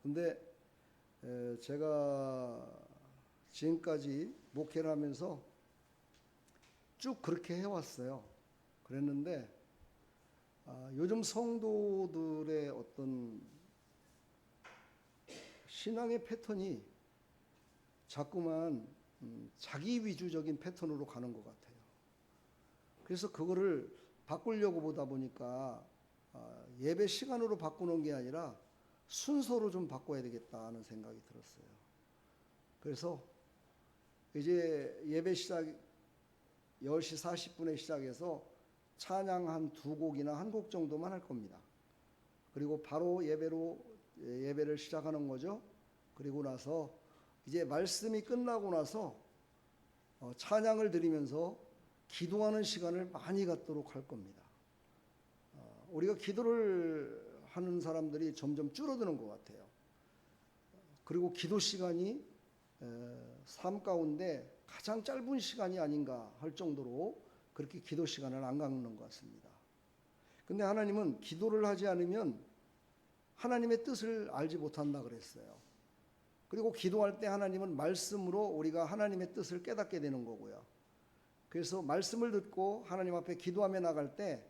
근데 제가 지금까지 목회를 하면서 쭉 그렇게 해왔어요. 그랬는데 요즘 성도들의 어떤 신앙의 패턴이 자꾸만 자기 위주적인 패턴으로 가는 것 같아요. 그래서 그거를 바꾸려고 보다 보니까 예배 시간으로 바꾸는 게 아니라 순서로 좀 바꿔야 되겠다는 생각이 들었어요. 그래서 이제 예배 시작 10시 40분에 시작해서 찬양 한 2곡이나 1곡 정도만 할 겁니다. 그리고 바로 예배를 시작하는 거죠. 그리고 나서 이제 말씀이 끝나고 나서 찬양을 드리면서 기도하는 시간을 많이 갖도록 할 겁니다. 우리가 기도를 하는 사람들이 점점 줄어드는 것 같아요. 그리고 기도 시간이 삶 가운데 가장 짧은 시간이 아닌가 할 정도로 그렇게 기도 시간을 안 갖는 것 같습니다. 근데 하나님은 기도를 하지 않으면 하나님의 뜻을 알지 못한다 그랬어요. 그리고 기도할 때 하나님은 말씀으로 우리가 하나님의 뜻을 깨닫게 되는 거고요. 그래서 말씀을 듣고 하나님 앞에 기도하며 나갈 때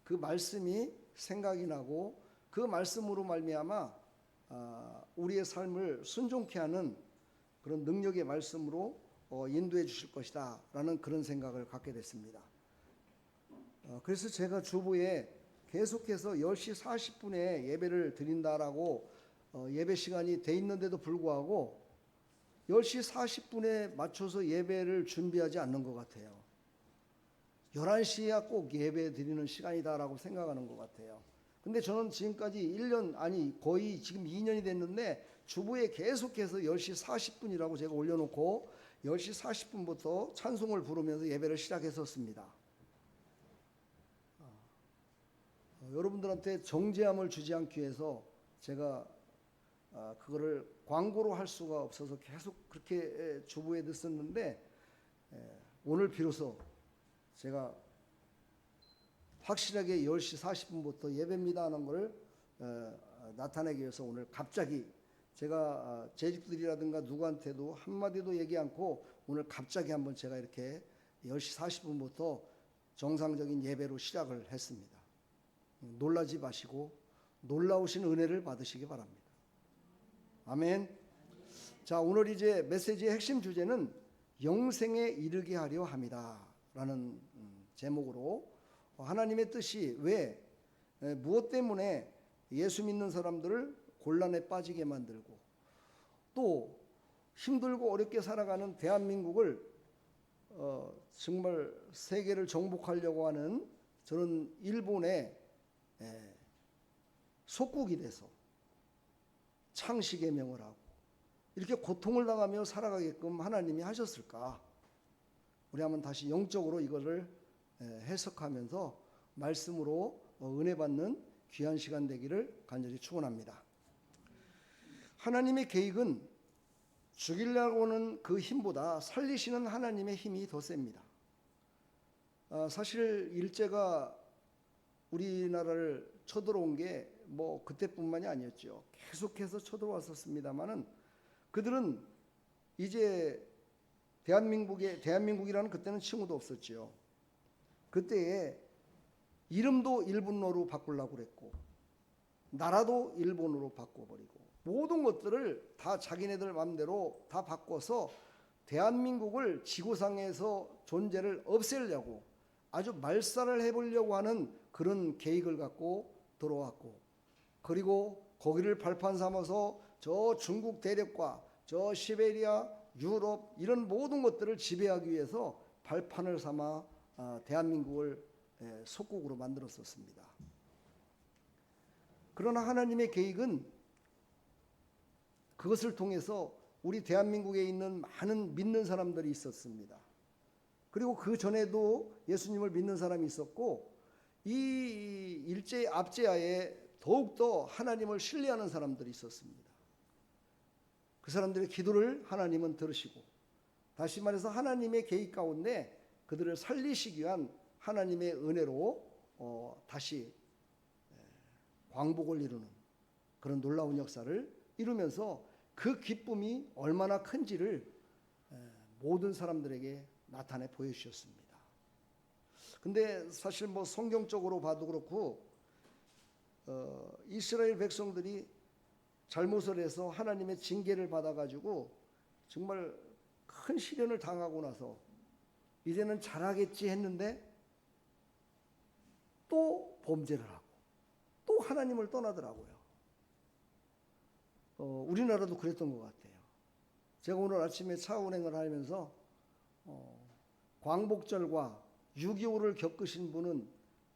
그 말씀이 생각이 나고 그 말씀으로 말미암아 우리의 삶을 순종케 하는 그런 능력의 말씀으로 인도해 주실 것이다 라는 그런 생각을 갖게 됐습니다. 그래서 제가 주보에 계속해서 10시 40분에 예배를 드린다라고 예배 시간이 돼 있는데도 불구하고 10시 40분에 맞춰서 예배를 준비하지 않는 것 같아요. 11시야 꼭 예배 드리는 시간이다라고 생각하는 것 같아요. 근데 저는 지금까지 1년 아니 거의 지금 2년이 됐는데 주보에 계속해서 10시 40분이라고 제가 올려놓고 10시 40분부터 찬송을 부르면서 예배를 시작했었습니다. 여러분들한테 정죄함을 주지 않기 위해서 제가 그거를 광고로 할 수가 없어서 계속 그렇게 주보에 넣었는데 오늘 비로소 제가 확실하게 10시 40분부터 예배입니다 하는 것을 나타내기 위해서 오늘 갑자기 제가 재직들이라든가 누구한테도 한마디도 얘기 않고 오늘 갑자기 한번 제가 이렇게 10시 40분부터 정상적인 예배로 시작을 했습니다. 놀라지 마시고 놀라우신 은혜를 받으시기 바랍니다. 아멘. 자, 오늘 이제 메시지의 핵심 주제는 영생에 이르게 하려 함이다 라는 제목으로 하나님의 뜻이 왜 무엇 때문에 예수 믿는 사람들을 곤란에 빠지게 만들고 또 힘들고 어렵게 살아가는 대한민국을 정말 세계를 정복하려고 하는 저는 일본의 속국이 돼서 창시의 명을 하고 이렇게 고통을 당하며 살아가게끔 하나님이 하셨을까? 우리 한번 다시 영적으로 이거를 해석하면서 말씀으로 은혜 받는 귀한 시간 되기를 간절히 축원합니다. 하나님의 계획은 죽이려고 하는 그 힘보다 살리시는 하나님의 힘이 더 셉니다. 사실 일제가 우리나라를 쳐들어온 게 뭐 그때뿐만이 아니었죠. 계속해서 쳐들어왔었습니다만은 그들은 이제 대한민국이라는 그때는 칭호도 없었죠. 그때에 이름도 일본어로 바꾸려고 그랬고 나라도 일본어로 바꿔버리고 모든 것들을 다 자기네들 마음대로 다 바꿔서 대한민국을 지구상에서 존재를 없애려고 아주 말살을 해보려고 하는 그런 계획을 갖고 들어왔고 그리고 거기를 발판 삼아서 저 중국 대륙과 저 시베리아, 유럽 이런 모든 것들을 지배하기 위해서 발판을 삼아 대한민국을 속국으로 만들었었습니다. 그러나 하나님의 계획은 그것을 통해서 우리 대한민국에 있는 많은 믿는 사람들이 있었습니다. 그리고 그 전에도 예수님을 믿는 사람이 있었고 이 일제 압제하에 더욱더 하나님을 신뢰하는 사람들이 있었습니다. 그 사람들의 기도를 하나님은 들으시고 다시 말해서 하나님의 계획 가운데 그들을 살리시기 위한 하나님의 은혜로 다시 광복을 이루는 그런 놀라운 역사를 이루면서 그 기쁨이 얼마나 큰지를 모든 사람들에게 나타내 보여주셨습니다. 근데 사실 뭐 성경적으로 봐도 그렇고 이스라엘 백성들이 잘못을 해서 하나님의 징계를 받아가지고 정말 큰 시련을 당하고 나서 이제는 잘하겠지 했는데 또 범죄를 하고 또 하나님을 떠나더라고요. 우리나라도 그랬던 것 같아요. 제가 오늘 아침에 차 운행을 하면서 광복절과 6.25를 겪으신 분은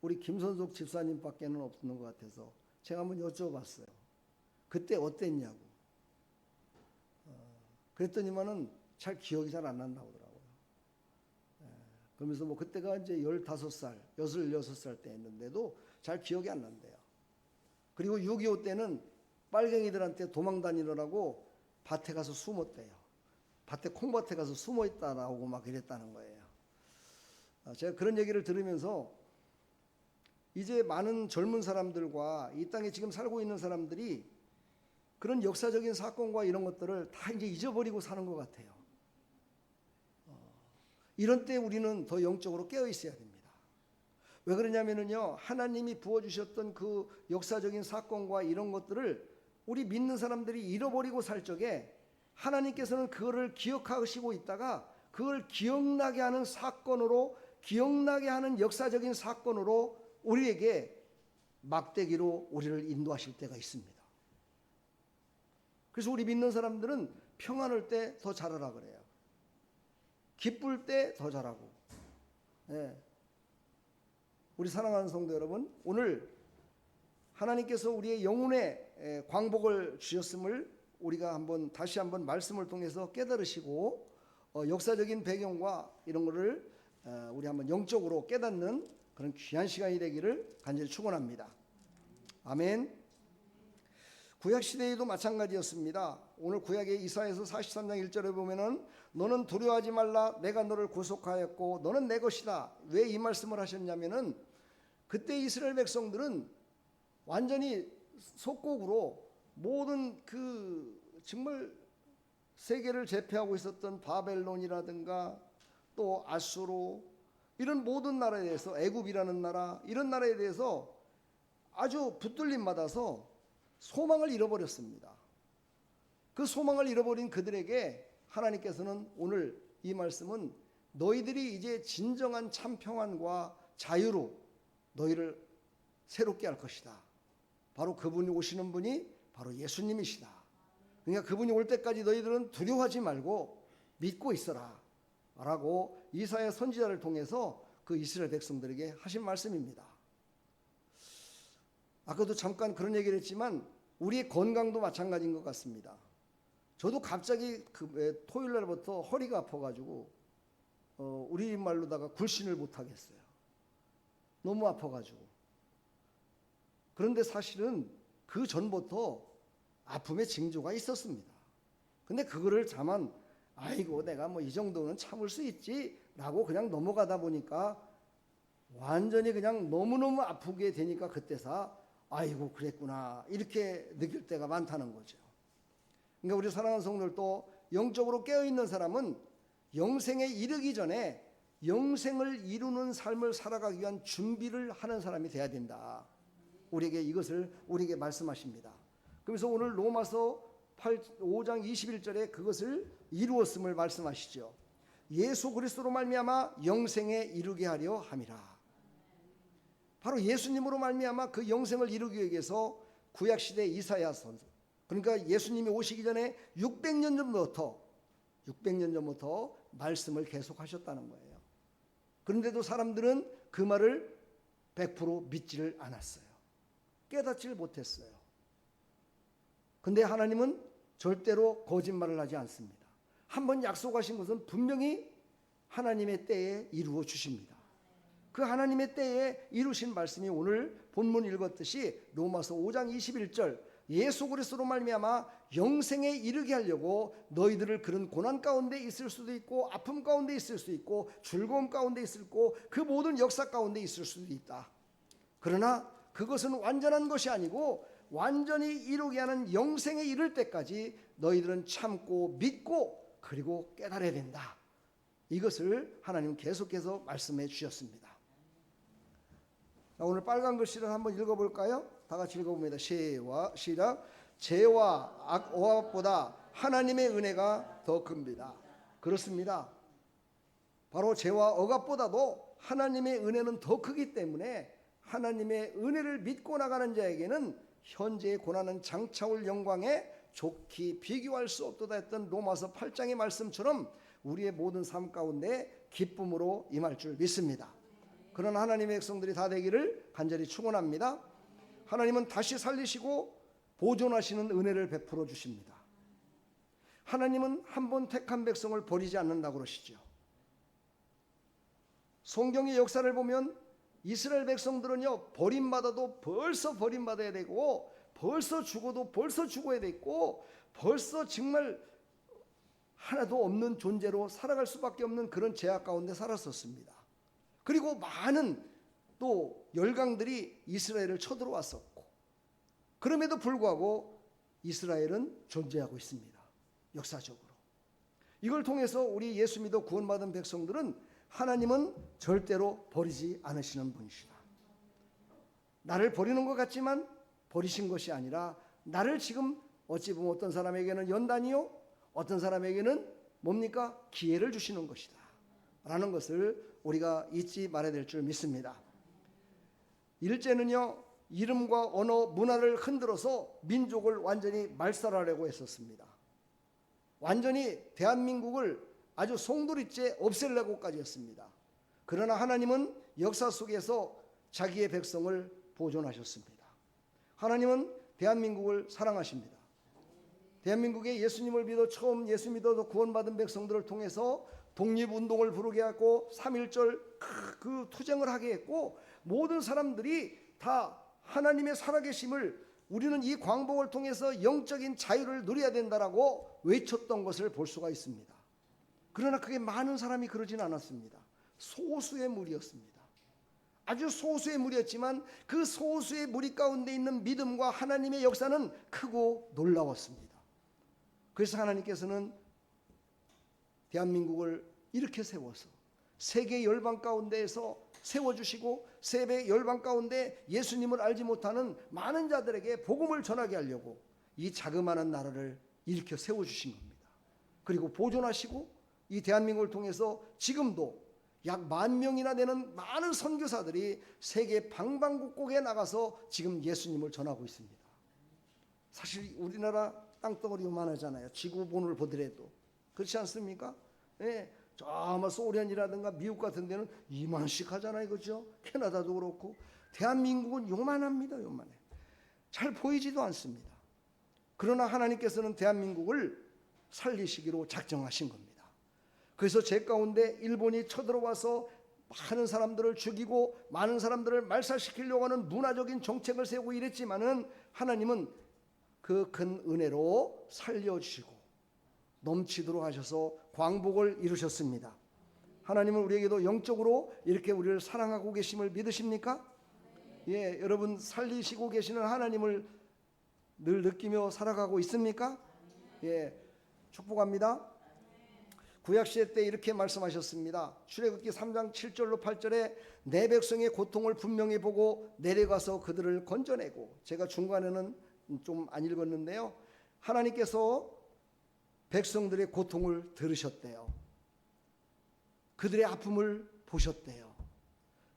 우리 김선석 집사님밖에는 없는 것 같아서 제가 한번 여쭤봤어요. 그때 어땠냐고. 그랬더니만은 잘 기억이 잘 안 난다고 하더라고요. 그러면서 뭐 그때가 이제 15살, 16살 때였는데도 잘 기억이 안 난대요. 그리고 6.25 때는 빨갱이들한테 도망 다니느라고 밭에 가서 숨었대요. 콩밭에 가서 숨어 있다라고 막 이랬다는 거예요. 제가 그런 얘기를 들으면서 이제 많은 젊은 사람들과 이 땅에 지금 살고 있는 사람들이 그런 역사적인 사건과 이런 것들을 다 이제 잊어버리고 사는 것 같아요. 이런 때 우리는 더 영적으로 깨어 있어야 됩니다. 왜 그러냐면요, 하나님이 부어주셨던 그 역사적인 사건과 이런 것들을 우리 믿는 사람들이 잃어버리고 살 적에 하나님께서는 그거를 기억하시고 있다가 그걸 기억나게 하는 사건으로, 기억나게 하는 역사적인 사건으로 우리에게 막대기로 우리를 인도하실 때가 있습니다. 그래서 우리 믿는 사람들은 평안할 때 더 잘하라 그래요. 기쁠 때 더 잘하고. 네. 우리 사랑하는 성도 여러분, 오늘 하나님께서 우리의 영혼의 광복을 주셨음을 우리가 다시 한번 말씀을 통해서 깨달으시고 역사적인 배경과 이런 거를 우리 한번 영적으로 깨닫는 그런 귀한 시간이 되기를 간절히 축원합니다. 아멘. 구약 시대에도 마찬가지였습니다. 오늘 구약의 이사야서 43장 1절에 보면은 너는 두려워하지 말라 내가 너를 구속하였고 너는 내 것이다. 왜 이 말씀을 하셨냐면은 그때 이스라엘 백성들은 완전히 속국으로 모든 그 정말 세계를 제패하고 있었던 바벨론이라든가 또 아수로 이런 모든 나라에 대해서 애굽이라는 나라 이런 나라에 대해서 아주 붙들림 받아서 소망을 잃어버렸습니다. 그 소망을 잃어버린 그들에게 하나님께서는 오늘 이 말씀은 너희들이 이제 진정한 참 평안과 자유로 너희를 새롭게 할 것이다. 바로 그분이 오시는 분이 바로 예수님이시다. 그러니까 그분이 올 때까지 너희들은 두려워하지 말고 믿고 있어라 라고 이사야 선지자를 통해서 그 이스라엘 백성들에게 하신 말씀입니다. 아까도 잠깐 그런 얘기를 했지만 우리의 건강도 마찬가지인 것 같습니다. 저도 갑자기 토요일 날부터 허리가 아파가지고 우리 말로다가 굴신을 못 하겠어요. 너무 아파가지고. 그런데 사실은 그 전부터 아픔의 징조가 있었습니다. 근데 그거를 다만 아이고 내가 뭐 이 정도는 참을 수 있지 라고 그냥 넘어가다 보니까 완전히 그냥 너무너무 아프게 되니까 그때서 아이고 그랬구나 이렇게 느낄 때가 많다는 거죠. 그러니까 우리 사랑하는 성도들도 영적으로 깨어있는 사람은 영생에 이르기 전에 영생을 이루는 삶을 살아가기 위한 준비를 하는 사람이 돼야 된다. 우리에게 이것을 우리에게 말씀하십니다. 그래서 오늘 로마서 5장 21절에 그것을 이루었음을 말씀하시죠. 예수 그리스도로 말미암아 영생에 이르게 하려 함이라. 바로 예수님으로 말미암아 그 영생을 이루기 위해서 구약시대 이사야 선서, 그러니까 예수님이 오시기 전에 600년 전부터 말씀을 계속하셨다는 거예요. 그런데도 사람들은 그 말을 100% 믿지를 않았어요. 깨닫지를 못했어요. 근데 하나님은 절대로 거짓말을 하지 않습니다. 한번 약속하신 것은 분명히 하나님의 때에 이루어 주십니다. 그 하나님의 때에 이루신 말씀이 오늘 본문 읽었듯이 로마서 5장 21절 예수 그리스도로 말미암아 영생에 이르게 하려고 너희들을 그런 고난 가운데 있을 수도 있고 아픔 가운데 있을 수도 있고 즐거움 가운데 있을 수도 있고 그 모든 역사 가운데 있을 수도 있다. 그러나 그것은 완전한 것이 아니고 완전히 이루게 하는 영생에 이를 때까지 너희들은 참고 믿고 그리고 깨달아야 된다. 이것을 하나님은 계속해서 말씀해 주셨습니다. 자, 오늘 빨간 글씨를 한번 읽어볼까요? 다 같이 읽어봅니다. 시작. 죄와 억압보다 하나님의 은혜가 더 큽니다. 그렇습니다. 바로 죄와 억압보다도 하나님의 은혜는 더 크기 때문에 하나님의 은혜를 믿고 나가는 자에게는 현재의 고난은 장차올 영광에 좋게 비교할 수 없도다 했던 로마서 8장의 말씀처럼 우리의 모든 삶 가운데 기쁨으로 임할 줄 믿습니다. 그런 하나님의 백성들이 다 되기를 간절히 축원합니다. 하나님은 다시 살리시고 보존하시는 은혜를 베풀어 주십니다. 하나님은 한 번 택한 백성을 버리지 않는다고 그러시죠. 성경의 역사를 보면 이스라엘 백성들은요, 버림받아도 벌써 버림받아야 되고 벌써 죽어도 벌써 죽어야 됐고 벌써 정말 하나도 없는 존재로 살아갈 수밖에 없는 그런 죄악 가운데 살았었습니다. 그리고 많은 또 열강들이 이스라엘을 쳐들어왔었고 그럼에도 불구하고 이스라엘은 존재하고 있습니다. 역사적으로. 이걸 통해서 우리 예수 믿어 구원받은 백성들은 하나님은 절대로 버리지 않으시는 분이시다. 나를 버리는 것 같지만 버리신 것이 아니라 나를 지금 어찌 보면 어떤 사람에게는 연단이요, 어떤 사람에게는 뭡니까? 기회를 주시는 것이다 라는 것을 우리가 잊지 말아야 될 줄 믿습니다. 일제는요, 이름과 언어, 문화를 흔들어서 민족을 완전히 말살하려고 했었습니다. 완전히 대한민국을 아주 송두리째 없애려고까지 했습니다. 그러나 하나님은 역사 속에서 자기의 백성을 보존하셨습니다. 하나님은 대한민국을 사랑하십니다. 대한민국에 예수님을 믿어 처음 예수 믿어서 구원받은 백성들을 통해서 독립운동을 부르게 하고 3.1절 그 투쟁을 하게 했고 모든 사람들이 다 하나님의 살아계심을 우리는 이 광복을 통해서 영적인 자유를 누려야 된다라고 외쳤던 것을 볼 수가 있습니다. 그러나 그게 많은 사람이 그러진 않았습니다. 소수의 무리였습니다. 아주 소수의 무리였지만 그 소수의 무리 가운데 있는 믿음과 하나님의 역사는 크고 놀라웠습니다. 그래서 하나님께서는 대한민국을 이렇게 세워서 세계 열방 가운데에서 세워주시고 세계 열방 가운데 예수님을 알지 못하는 많은 자들에게 복음을 전하게 하려고 이 자그마한 나라를 일으켜 세워주신 겁니다. 그리고 보존하시고 이 대한민국을 통해서 지금도 약 10,000명이나 되는 많은 선교사들이 세계 방방곡곡에 나가서 지금 예수님을 전하고 있습니다. 사실 우리나라 땅덩어리 요만하잖아요. 지구본을 보더라도 그렇지 않습니까? 예, 저 아마 소련이라든가 미국 같은 데는 2만씩 하잖아요, 그렇죠? 캐나다도 그렇고 대한민국은 요만합니다, 요만해. 잘 보이지도 않습니다. 그러나 하나님께서는 대한민국을 살리시기로 작정하신 겁니다. 그래서 제 가운데 일본이 쳐들어와서 많은 사람들을 죽이고 많은 사람들을 말살시키려고 하는 문화적인 정책을 세우고 이랬지만은 하나님은 그 큰 은혜로 살려주시고 넘치도록 하셔서 광복을 이루셨습니다. 하나님은 우리에게도 영적으로 이렇게 우리를 사랑하고 계심을 믿으십니까? 예, 여러분 살리시고 계시는 하나님을 늘 느끼며 살아가고 있습니까? 예, 축복합니다. 구약시대 때 이렇게 말씀하셨습니다. 출애굽기 3장 7절로 8절에 내 백성의 고통을 분명히 보고 내려가서 그들을 건져내고, 제가 중간에는 좀 안 읽었는데요, 하나님께서 백성들의 고통을 들으셨대요. 그들의 아픔을 보셨대요.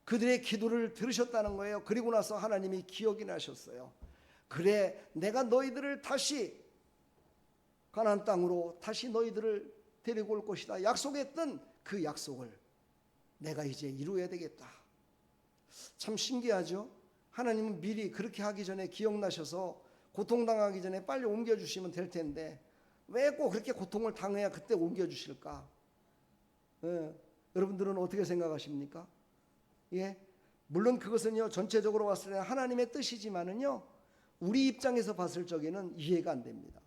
그들의 기도를 들으셨다는 거예요. 그리고 나서 하나님이 기억이 나셨어요. 그래, 내가 너희들을 다시 가나안 땅으로 다시 너희들을 데리고 올 것이다. 약속했던 그 약속을 내가 이제 이루어야 되겠다. 참 신기하죠? 하나님은 미리 그렇게 하기 전에 기억나셔서 고통당하기 전에 빨리 옮겨주시면 될 텐데 왜 꼭 그렇게 고통을 당해야 그때 옮겨주실까? 예, 여러분들은 어떻게 생각하십니까? 예, 물론 그것은요 전체적으로 봤을 때 하나님의 뜻이지만은요 우리 입장에서 봤을 적에는 이해가 안 됩니다.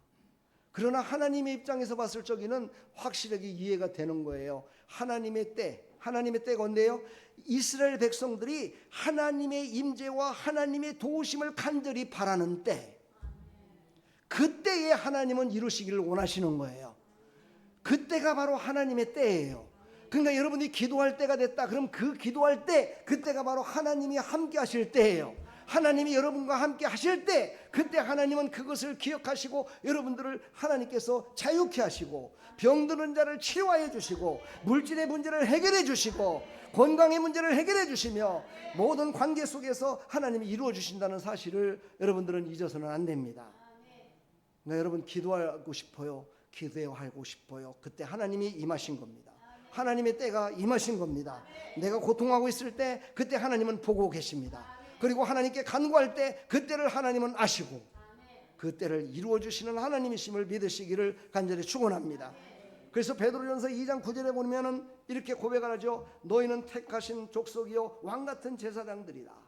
그러나 하나님의 입장에서 봤을 적에는 확실하게 이해가 되는 거예요. 하나님의 때가 언제요? 이스라엘 백성들이 하나님의 임재와 하나님의 도우심을 간절히 바라는 때, 그때에 하나님은 이루시기를 원하시는 거예요. 그때가 바로 하나님의 때예요. 그러니까 여러분이 기도할 때가 됐다. 그럼 그 기도할 때, 그때가 바로 하나님이 함께 하실 때예요. 하나님이 여러분과 함께 하실 때, 그때 하나님은 그것을 기억하시고 여러분들을 하나님께서 자유케 하시고, 병드는 자를 치료하여 주시고, 물질의 문제를 해결해 주시고, 건강의 문제를 해결해 주시며, 모든 관계 속에서 하나님이 이루어 주신다는 사실을 여러분들은 잊어서는 안 됩니다. 그러니까 여러분 기도하고 싶어요. 기도하고 싶어요. 그때 하나님이 임하신 겁니다. 하나님의 때가 임하신 겁니다. 내가 고통하고 있을 때 그때 하나님은 보고 계십니다. 그리고 하나님께 간구할 때 그때를 하나님은 아시고 그때를 이루어 주시는 하나님이심을 믿으시기를 간절히 축원합니다. 그래서 베드로전서 2장 9절에 보면은 이렇게 고백하죠. 너희는 택하신 족속이요 왕 같은 제사장들이라.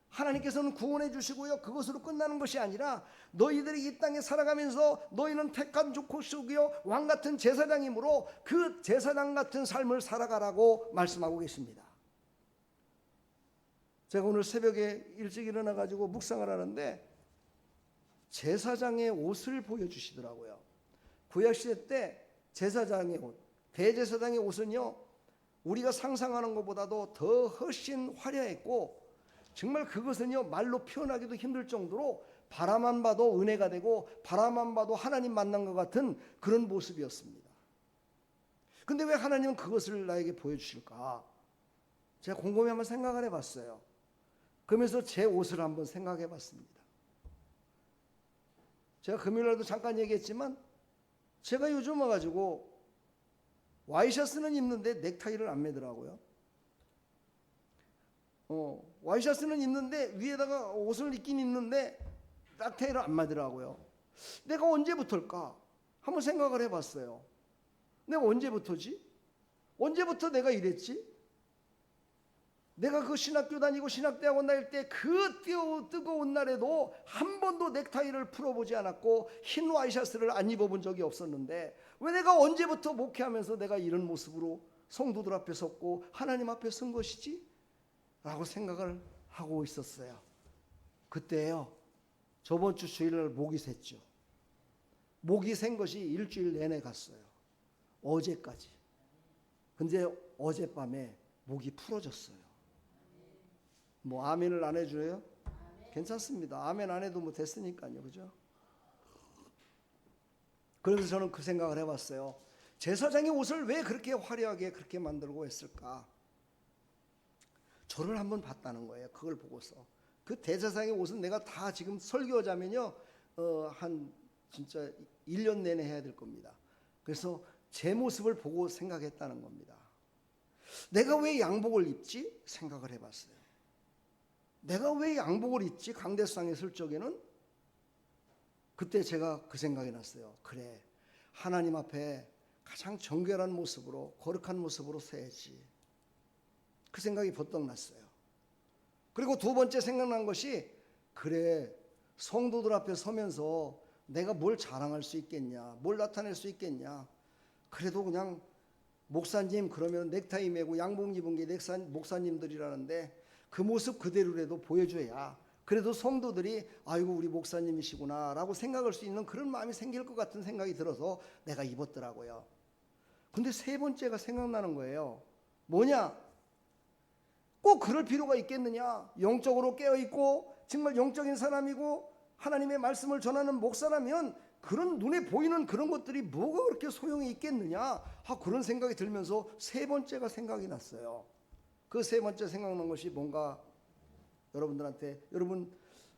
하나님께서는 구원해 주시고요, 그것으로 끝나는 것이 아니라 너희들이 이 땅에 살아가면서 너희는 택한 족속이요 왕 같은 제사장이므로 그 제사장 같은 삶을 살아가라고 말씀하고 계십니다. 제가 오늘 새벽에 일찍 일어나 가지고 묵상을 하는데 제사장의 옷을 보여주시더라고요. 구약시대 때 제사장의 옷, 대제사장의 옷은요 우리가 상상하는 것보다도 더 훨씬 화려했고, 정말 그것은요 말로 표현하기도 힘들 정도로 바라만 봐도 은혜가 되고 바라만 봐도 하나님 만난 것 같은 그런 모습이었습니다. 근데 왜 하나님은 그것을 나에게 보여주실까? 제가 곰곰이 한번 생각을 해봤어요. 그러면서 제 옷을 한번 생각해 봤습니다. 제가 금요일날도 잠깐 얘기했지만 제가 요즘 와가지고 와이셔츠는 입는데 넥타이를 안 매더라고요. 와이셔츠는 입는데 위에다가 옷을 입긴 입는데 넥타이를 안 매더라고요. 내가 언제부터일까? 한번 생각을 해봤어요. 내가 언제부터지? 언제부터 내가 이랬지? 내가 그 신학교 다니고 신학대학원 다닐 때 그 뜨거운 날에도 한 번도 넥타이를 풀어보지 않았고 흰 와이셔츠를 안 입어본 적이 없었는데 왜 내가 언제부터 목회하면서 내가 이런 모습으로 성도들 앞에 섰고 하나님 앞에 선 것이지? 라고 생각을 하고 있었어요. 그때요 저번 주 주일날 목이 샜죠. 목이 샌 것이 일주일 내내 갔어요. 어제까지. 근데 어젯밤에 목이 풀어졌어요. 뭐 아멘을 안 해줘요? 괜찮습니다. 아멘 안 해도 뭐 됐으니까요. 그죠? 그래서 저는 그 생각을 해봤어요. 제사장의 옷을 왜 그렇게 화려하게 그렇게 만들고 했을까? 저를 한번 봤다는 거예요. 그걸 보고서. 그 대제사장의 옷은 내가 다 지금 설교하자면요 한 진짜 1년 내내 해야 될 겁니다. 그래서 제 모습을 보고 생각했다는 겁니다. 내가 왜 양복을 입지? 생각을 해봤어요. 내가 왜 양복을 입지? 강대상에 설 적에는 그때 제가 그 생각이 났어요. 그래, 하나님 앞에 가장 정결한 모습으로 거룩한 모습으로 서야지. 그 생각이 번뜩 났어요. 그리고 두 번째 생각난 것이 그래, 성도들 앞에 서면서 내가 뭘 자랑할 수 있겠냐, 뭘 나타낼 수 있겠냐. 그래도 그냥 목사님 그러면 넥타이 매고 양복 입은 게 목사님들이라는데 그 모습 그대로라도 보여줘야 그래도 성도들이 아이고 우리 목사님이시구나 라고 생각할 수 있는 그런 마음이 생길 것 같은 생각이 들어서 내가 입었더라고요. 근데 세 번째가 생각나는 거예요. 뭐냐? 꼭 그럴 필요가 있겠느냐? 영적으로 깨어있고 정말 영적인 사람이고 하나님의 말씀을 전하는 목사라면 그런 눈에 보이는 그런 것들이 뭐가 그렇게 소용이 있겠느냐? 그런 생각이 들면서 세 번째가 생각이 났어요. 그 세 번째 생각난 것이 뭔가 여러분들한테 여러분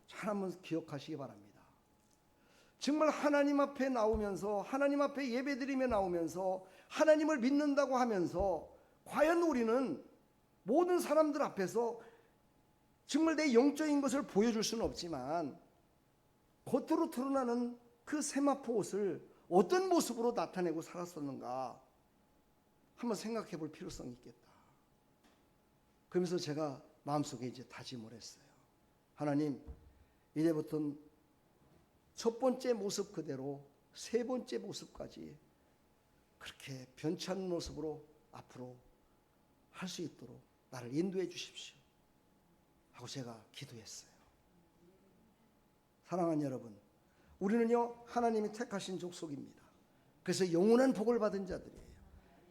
잘 한번 기억하시기 바랍니다. 정말 하나님 앞에 나오면서 하나님 앞에 예배드리며 나오면서 하나님을 믿는다고 하면서 과연 우리는 모든 사람들 앞에서 정말 내 영적인 것을 보여줄 수는 없지만 겉으로 드러나는 그 세마포 옷을 어떤 모습으로 나타내고 살았었는가 한번 생각해 볼 필요성이 있겠다. 그러면서 제가 마음속에 이제 다짐을 했어요. 하나님, 이제부터는 첫 번째 모습 그대로 세 번째 모습까지 그렇게 변치 않는 모습으로 앞으로 할 수 있도록 나를 인도해 주십시오 하고 제가 기도했어요. 사랑하는 여러분, 우리는요 하나님이 택하신 족속입니다. 그래서 영원한 복을 받은 자들이에요.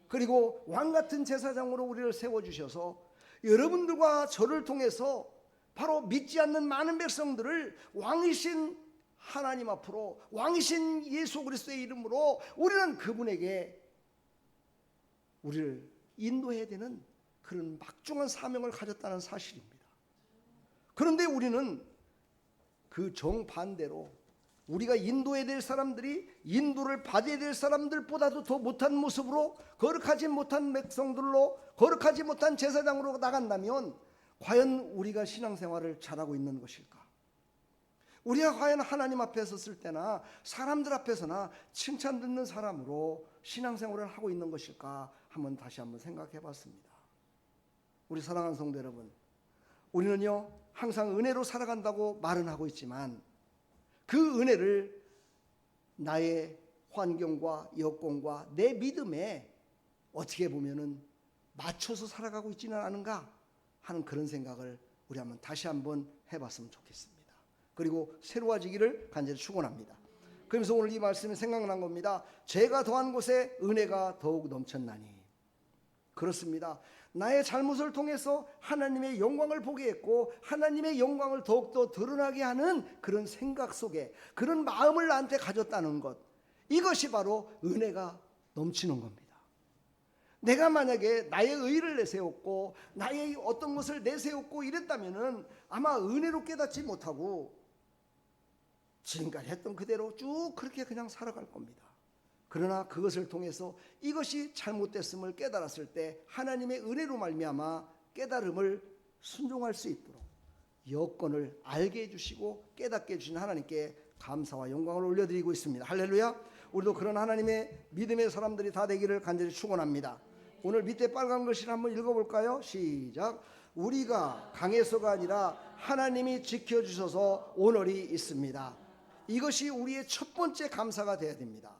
그리고 왕같은 제사장으로 우리를 세워주셔서 여러분들과 저를 통해서 바로 믿지 않는 많은 백성들을 왕이신 하나님 앞으로, 왕이신 예수 그리스도의 이름으로 우리는 그분에게 우리를 인도해야 되는 그런 막중한 사명을 가졌다는 사실입니다. 그런데 우리는 그 정반대로 우리가 인도해야 될 사람들이 인도를 받아야 될 사람들보다도 더 못한 모습으로, 거룩하지 못한 백성들로, 거룩하지 못한 제사장으로 나간다면 과연 우리가 신앙생활을 잘하고 있는 것일까? 우리가 과연 하나님 앞에 섰을 때나 사람들 앞에서나 칭찬 듣는 사람으로 신앙생활을 하고 있는 것일까? 다시 한번 생각해 봤습니다. 우리 사랑하는 성도 여러분, 우리는요 항상 은혜로 살아간다고 말은 하고 있지만 그 은혜를 나의 환경과 여건과 내 믿음에 어떻게 보면은 맞춰서 살아가고 있지는 않은가 하는 그런 생각을 우리 다시 한번 해봤으면 좋겠습니다. 그리고 새로워지기를 간절히 축원합니다. 그러면서 오늘 이 말씀이 생각난 겁니다. 죄가 더한 곳에 은혜가 더욱 넘쳤나니. 그렇습니다. 나의 잘못을 통해서 하나님의 영광을 보게 했고 하나님의 영광을 더욱더 드러나게 하는 그런 생각 속에 그런 마음을 나한테 가졌다는 것, 이것이 바로 은혜가 넘치는 겁니다. 내가 만약에 나의 의를 내세웠고 나의 어떤 것을 내세웠고 이랬다면은 아마 은혜로 깨닫지 못하고 지금까지 했던 그대로 쭉 그렇게 그냥 살아갈 겁니다. 그러나 그것을 통해서 이것이 잘못됐음을 깨달았을 때 하나님의 은혜로 말미암아 깨달음을 순종할 수 있도록 여건을 알게 해주시고 깨닫게 해주신 하나님께 감사와 영광을 올려드리고 있습니다. 할렐루야. 우리도 그런 하나님의 믿음의 사람들이 다 되기를 간절히 축원합니다. 오늘 밑에 빨간 글씨를 한번 읽어볼까요? 시작. 우리가 강해서가 아니라 하나님이 지켜주셔서 오늘이 있습니다. 이것이 우리의 첫 번째 감사가 되어야 됩니다.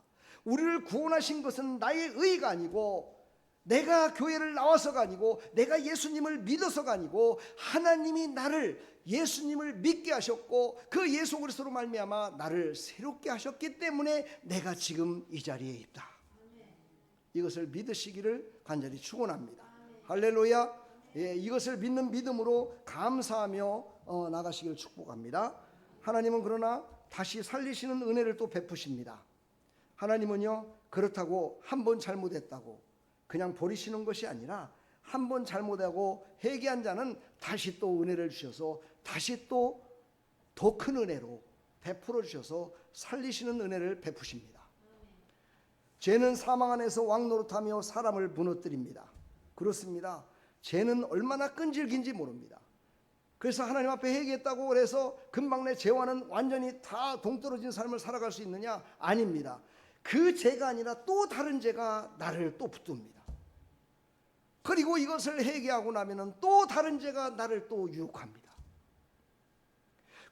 우리를 구원하신 것은 나의 의가 아니고 내가 교회를 나와서가 아니고 내가 예수님을 믿어서가 아니고 하나님이 나를 예수님을 믿게 하셨고 그 예수 그리스도로 말미암아 나를 새롭게 하셨기 때문에 내가 지금 이 자리에 있다. 이것을 믿으시기를 간절히 축원합니다. 할렐루야. 예, 이것을 믿는 믿음으로 감사하며 나가시기를 축복합니다. 하나님은 그러나 다시 살리시는 은혜를 또 베푸십니다. 하나님은요 그렇다고 한 번 잘못했다고 그냥 버리시는 것이 아니라 한 번 잘못하고 회개한 자는 다시 또 은혜를 주셔서 다시 또 더 큰 은혜로 베풀어 주셔서 살리시는 은혜를 베푸십니다. 죄는 사망 안에서 왕노릇하며 사람을 무너뜨립니다. 그렇습니다. 죄는 얼마나 끈질긴지 모릅니다. 그래서 하나님 앞에 회개했다고 그래서 금방 내 죄와는 완전히 다 동떨어진 삶을 살아갈 수 있느냐? 아닙니다. 그 죄가 아니라 또 다른 죄가 나를 또 붙듭니다. 그리고 이것을 회개하고 나면은 또 다른 죄가 나를 또 유혹합니다.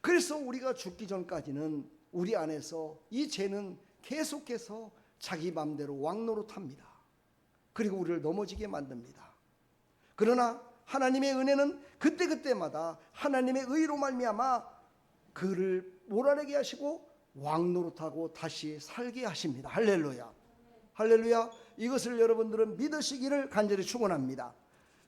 그래서 우리가 죽기 전까지는 우리 안에서 이 죄는 계속해서 자기 마음대로 왕노릇합니다. 그리고 우리를 넘어지게 만듭니다. 그러나 하나님의 은혜는 그때그때마다 하나님의 의로 말미암아 그를 몰아내게 하시고 왕노릇하고 다시 살게 하십니다. 할렐루야. 할렐루야. 이것을 여러분들은 믿으시기를 간절히 축원합니다.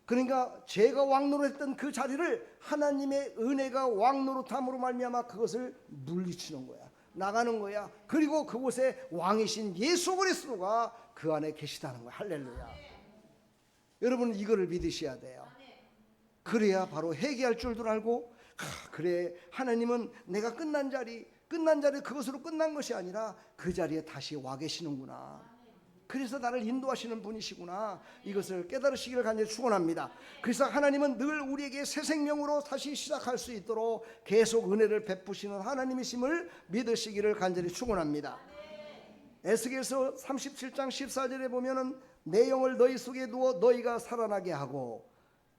그러니까 죄가 왕노릇했던 그 자리를 하나님의 은혜가 왕노릇함으로 말미암아 그것을 물리치는 거야. 나가는 거야. 그리고 그곳에 왕이신 예수 그리스도가 그 안에 계시다는 거야. 할렐루야. 여러분은 이거를 믿으셔야 돼요. 그래야 바로 회개할 줄도 알고 그래 하나님은 내가 끝난 자리 그것으로 끝난 것이 아니라 그 자리에 다시 와 계시는구나. 그래서 나를 인도하시는 분이시구나. 이것을 깨달으시기를 간절히 축원합니다. 그래서 하나님은 늘 우리에게 새 생명으로 다시 시작할 수 있도록 계속 은혜를 베푸시는 하나님이심을 믿으시기를 간절히 축원합니다. 에스겔서 37장 14절에 보면은 내 영을 너희 속에 두어 너희가 살아나게 하고,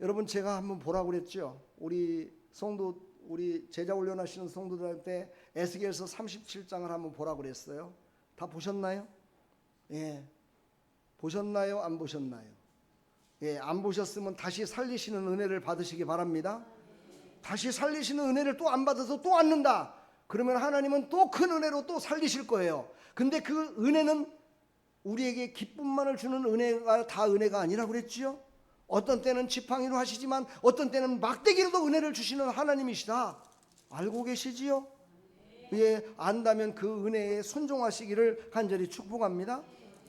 여러분 제가 한번 보라고 그랬죠. 우리 성도 우리 제자 훈련하시는 성도들한테 에스겔서 37장을 한번 보라고 그랬어요. 다 보셨나요? 예. 보셨나요? 안 보셨나요? 예, 안 보셨으면 다시 살리시는 은혜를 받으시기 바랍니다. 다시 살리시는 은혜를 또 안 받아서 또 앉는다. 그러면 하나님은 또 큰 은혜로 또 살리실 거예요. 근데 그 은혜는 우리에게 기쁨만을 주는 은혜가 다 은혜가 아니라고 그랬지요. 어떤 때는 지팡이로 하시지만 어떤 때는 막대기로도 은혜를 주시는 하나님이시다. 알고 계시지요? 예, 안다면 그 은혜에 순종하시기를 간절히 축복합니다.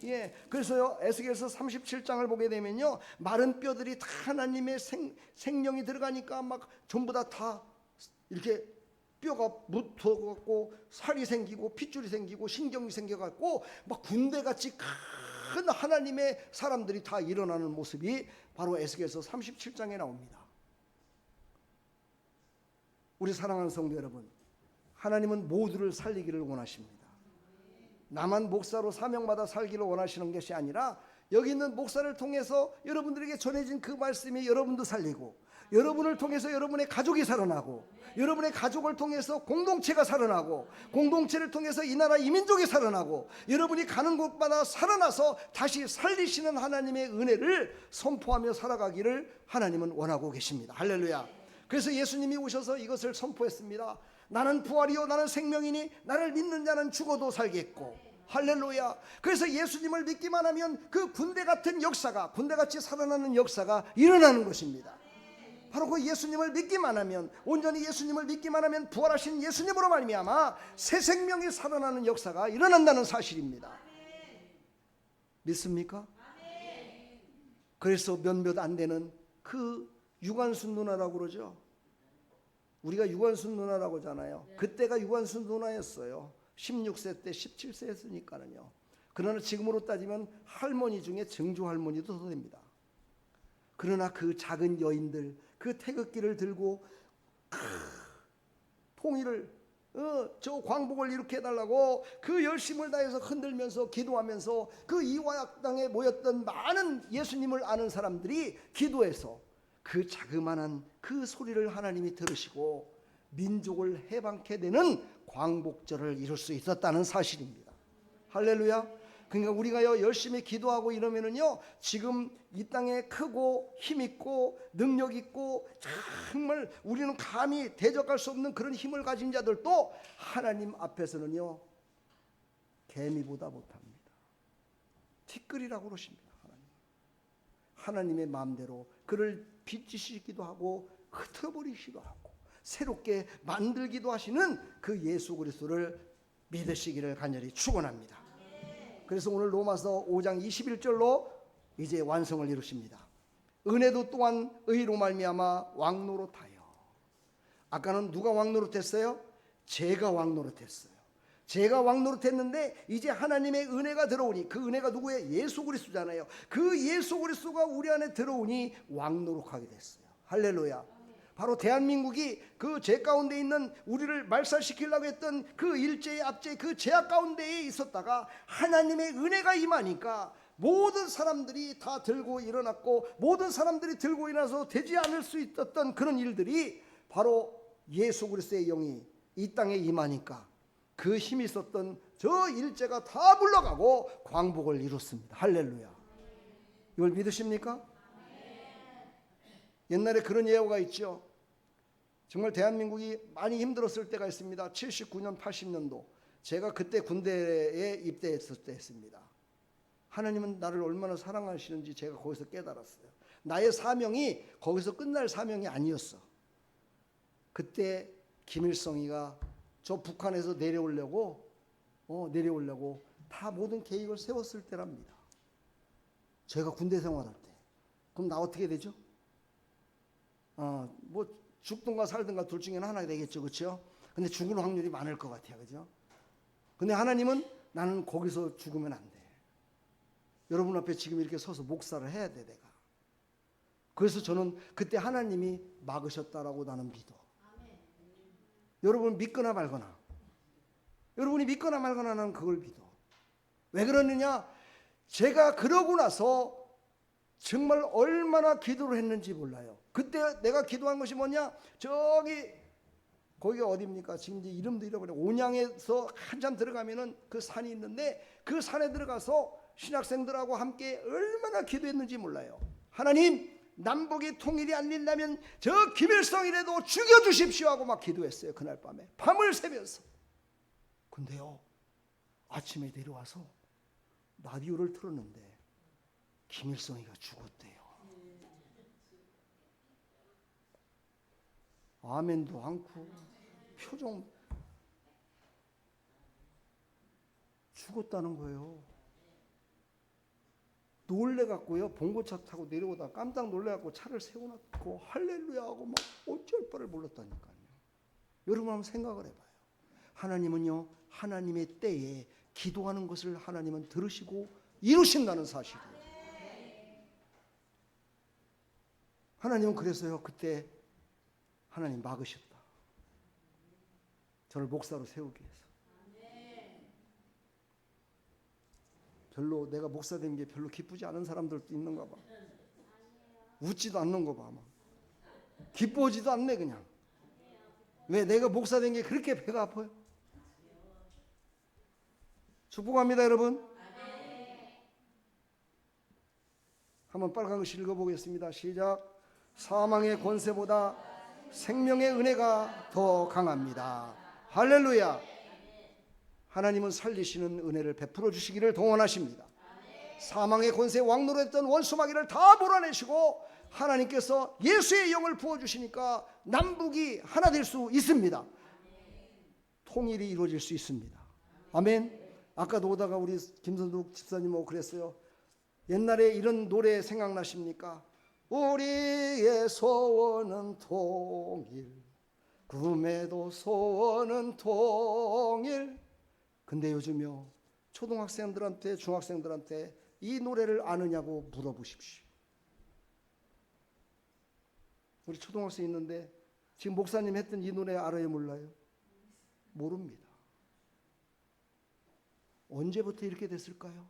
예, 그래서요 에스겔서 37장을 보게 되면요, 마른 뼈들이 다 하나님의 생명이 들어가니까 막 전부 다 이렇게 뼈가 묻어갖고 살이 생기고 핏줄이 생기고 신경이 생겨갖고 막 군대같이 큰 하나님의 사람들이 다 일어나는 모습이 바로 에스겔서 37장에 나옵니다. 우리 사랑하는 성도 여러분, 하나님은 모두를 살리기를 원하십니다. 나만 목사로 사명받아 살기를 원하시는 것이 아니라 여기 있는 목사를 통해서 여러분들에게 전해진 그 말씀이 여러분도 살리고, 여러분을 통해서 여러분의 가족이 살아나고, 여러분의 가족을 통해서 공동체가 살아나고, 공동체를 통해서 이 나라 이 민족이 살아나고, 여러분이 가는 곳마다 살아나서 다시 살리시는 하나님의 은혜를 선포하며 살아가기를 하나님은 원하고 계십니다. 할렐루야. 그래서 예수님이 오셔서 이것을 선포했습니다. 나는 부활이요 나는 생명이니 나를 믿는 자는 죽어도 살겠고. 할렐루야. 그래서 예수님을 믿기만 하면 그 군대 같은 역사가, 군대같이 살아나는 역사가 일어나는 것입니다. 바로 그 예수님을 믿기만 하면, 온전히 예수님을 믿기만 하면 부활하신 예수님으로 말미암아 새 생명이 살아나는 역사가 일어난다는 사실입니다. 믿습니까? 그래서 몇몇 안 되는 그 유관순 누나라고 그러죠. 우리가 유관순 누나라고 하잖아요. 그때가 유관순 누나였어요. 16세 때 17세 했으니까는요. 그러나 지금으로 따지면 할머니 중에 증조 할머니도 더 됩니다. 그러나 그 작은 여인들, 그 태극기를 들고 통일을 저 광복을 이렇게 해달라고 그 열심을 다해서 흔들면서 기도하면서 그 이화당에 모였던 많은 예수님을 아는 사람들이 기도해서 그 자그마한 그 소리를 하나님이 들으시고 민족을 해방케 되는 광복절을 이룰 수 있었다는 사실입니다. 할렐루야. 그러니까 우리가요 열심히 기도하고 이러면은요, 지금 이 땅에 크고 힘있고 능력있고 정말 우리는 감히 대적할 수 없는 그런 힘을 가진 자들도 하나님 앞에서는요 개미보다 못합니다. 티끌이라고 그러십니다. 하나님의 마음대로 그를 빚지시기도 하고 흩어버리시기도 하고 새롭게 만들기도 하시는 그 예수 그리스도를 믿으시기를 간절히 축원합니다. 그래서 오늘 로마서 5장 21절로 이제 완성을 이루십니다. 은혜도 또한 의로 말미암아 왕노릇하여. 아까는 누가 왕노릇했어요? 제가 왕노릇했어요. 제가 왕노릇했는데 이제 하나님의 은혜가 들어오니, 그 은혜가 누구예요? 예수 그리스도잖아요. 그 예수 그리스도가 우리 안에 들어오니 왕노릇하게 됐어요. 할렐루야. 바로 대한민국이 그 죄 가운데 있는 우리를 말살시키려고 했던 그 일제의 압제, 그 죄악 가운데에 있었다가 하나님의 은혜가 임하니까 모든 사람들이 다 들고 일어났고, 모든 사람들이 들고 일어나서 되지 않을 수 있었던 그런 일들이 바로 예수 그리스도의 영이 이 땅에 임하니까 그 힘이 있었던 저 일제가 다 물러가고 광복을 이뤘습니다. 할렐루야. 이걸 믿으십니까? 옛날에 그런 예화가 있죠. 정말 대한민국이 많이 힘들었을 때가 있습니다. 79년 80년도 제가 그때 군대에 입대했을 때 했습니다. 하나님은 나를 얼마나 사랑하시는지 제가 거기서 깨달았어요. 나의 사명이 거기서 끝날 사명이 아니었어. 그때 김일성이가 저 북한에서 내려오려고 다 모든 계획을 세웠을 때랍니다. 제가 군대 생활할 때. 그럼 나 어떻게 되죠? 뭐 죽든가 살든가 둘 중에 하나가 되겠죠. 그렇죠? 근데 죽을 확률이 많을 것 같아요. 그죠? 근데 하나님은 나는 거기서 죽으면 안 돼. 여러분 앞에 지금 이렇게 서서 목사를 해야 돼, 내가. 그래서 저는 그때 하나님이 막으셨다라고 나는 믿어. 여러분 믿거나 말거나, 여러분이 믿거나 말거나 나는 그걸 믿어. 왜 그러느냐? 제가 그러고 나서 정말 얼마나 기도를 했는지 몰라요. 그때 내가 기도한 것이 뭐냐? 거기가 어디입니까? 지금 이제 이름도 잃어버려. 온양에서 한참 들어가면은 그 산이 있는데 그 산에 들어가서 신학생들하고 함께 얼마나 기도했는지 몰라요. 하나님, 남북이 통일이 안 된다면 저 김일성이라도 죽여주십시오 하고 막 기도했어요. 그날 밤에 밤을 새면서. 근데요, 아침에 내려와서 라디오를 틀었는데 김일성이가 죽었대요. 아멘도 않고 표정, 죽었다는 거예요. 놀래갖고요, 봉고차 타고 내려오다 깜짝 놀래갖고 차를 세워놓고 할렐루야 하고 막 어쩔 바를 몰랐다니까요. 여러분 한번 생각을 해봐요. 하나님은요, 하나님의 때에 기도하는 것을 하나님은 들으시고 이루신다는 사실이에요. 하나님은 그래서요, 그때 하나님 막으셨다. 저를 목사로 세우기 위해서. 별로 내가 목사 된 게 별로 기쁘지 않은 사람들도 있는가 봐. 웃지도 않는 거 봐. 기뻐하지도 않네 그냥. 왜? 내가 목사 된 게 그렇게 배가 아파요? 축복합니다 여러분. 한번 빨간 글씨 읽어보겠습니다. 시작. 사망의 권세보다 생명의 은혜가 더 강합니다. 할렐루야. 하나님은 살리시는 은혜를 베풀어 주시기를 동원하십니다. 사망의 권세 왕노릇했던 원수마귀를 다 몰아내시고 하나님께서 예수의 영을 부어주시니까 남북이 하나 될 수 있습니다. 통일이 이루어질 수 있습니다. 아멘. 아까도 오다가 우리 김선욱 집사님하고 그랬어요. 옛날에 이런 노래 생각나십니까? 우리의 소원은 통일, 꿈에도 소원은 통일. 근데 요즘요, 초등학생들한테 중학생들한테 이 노래를 아느냐고 물어보십시오. 우리 초등학생 있는데 지금 목사님 했던 이 노래 알아요 몰라요? 모릅니다. 언제부터 이렇게 됐을까요?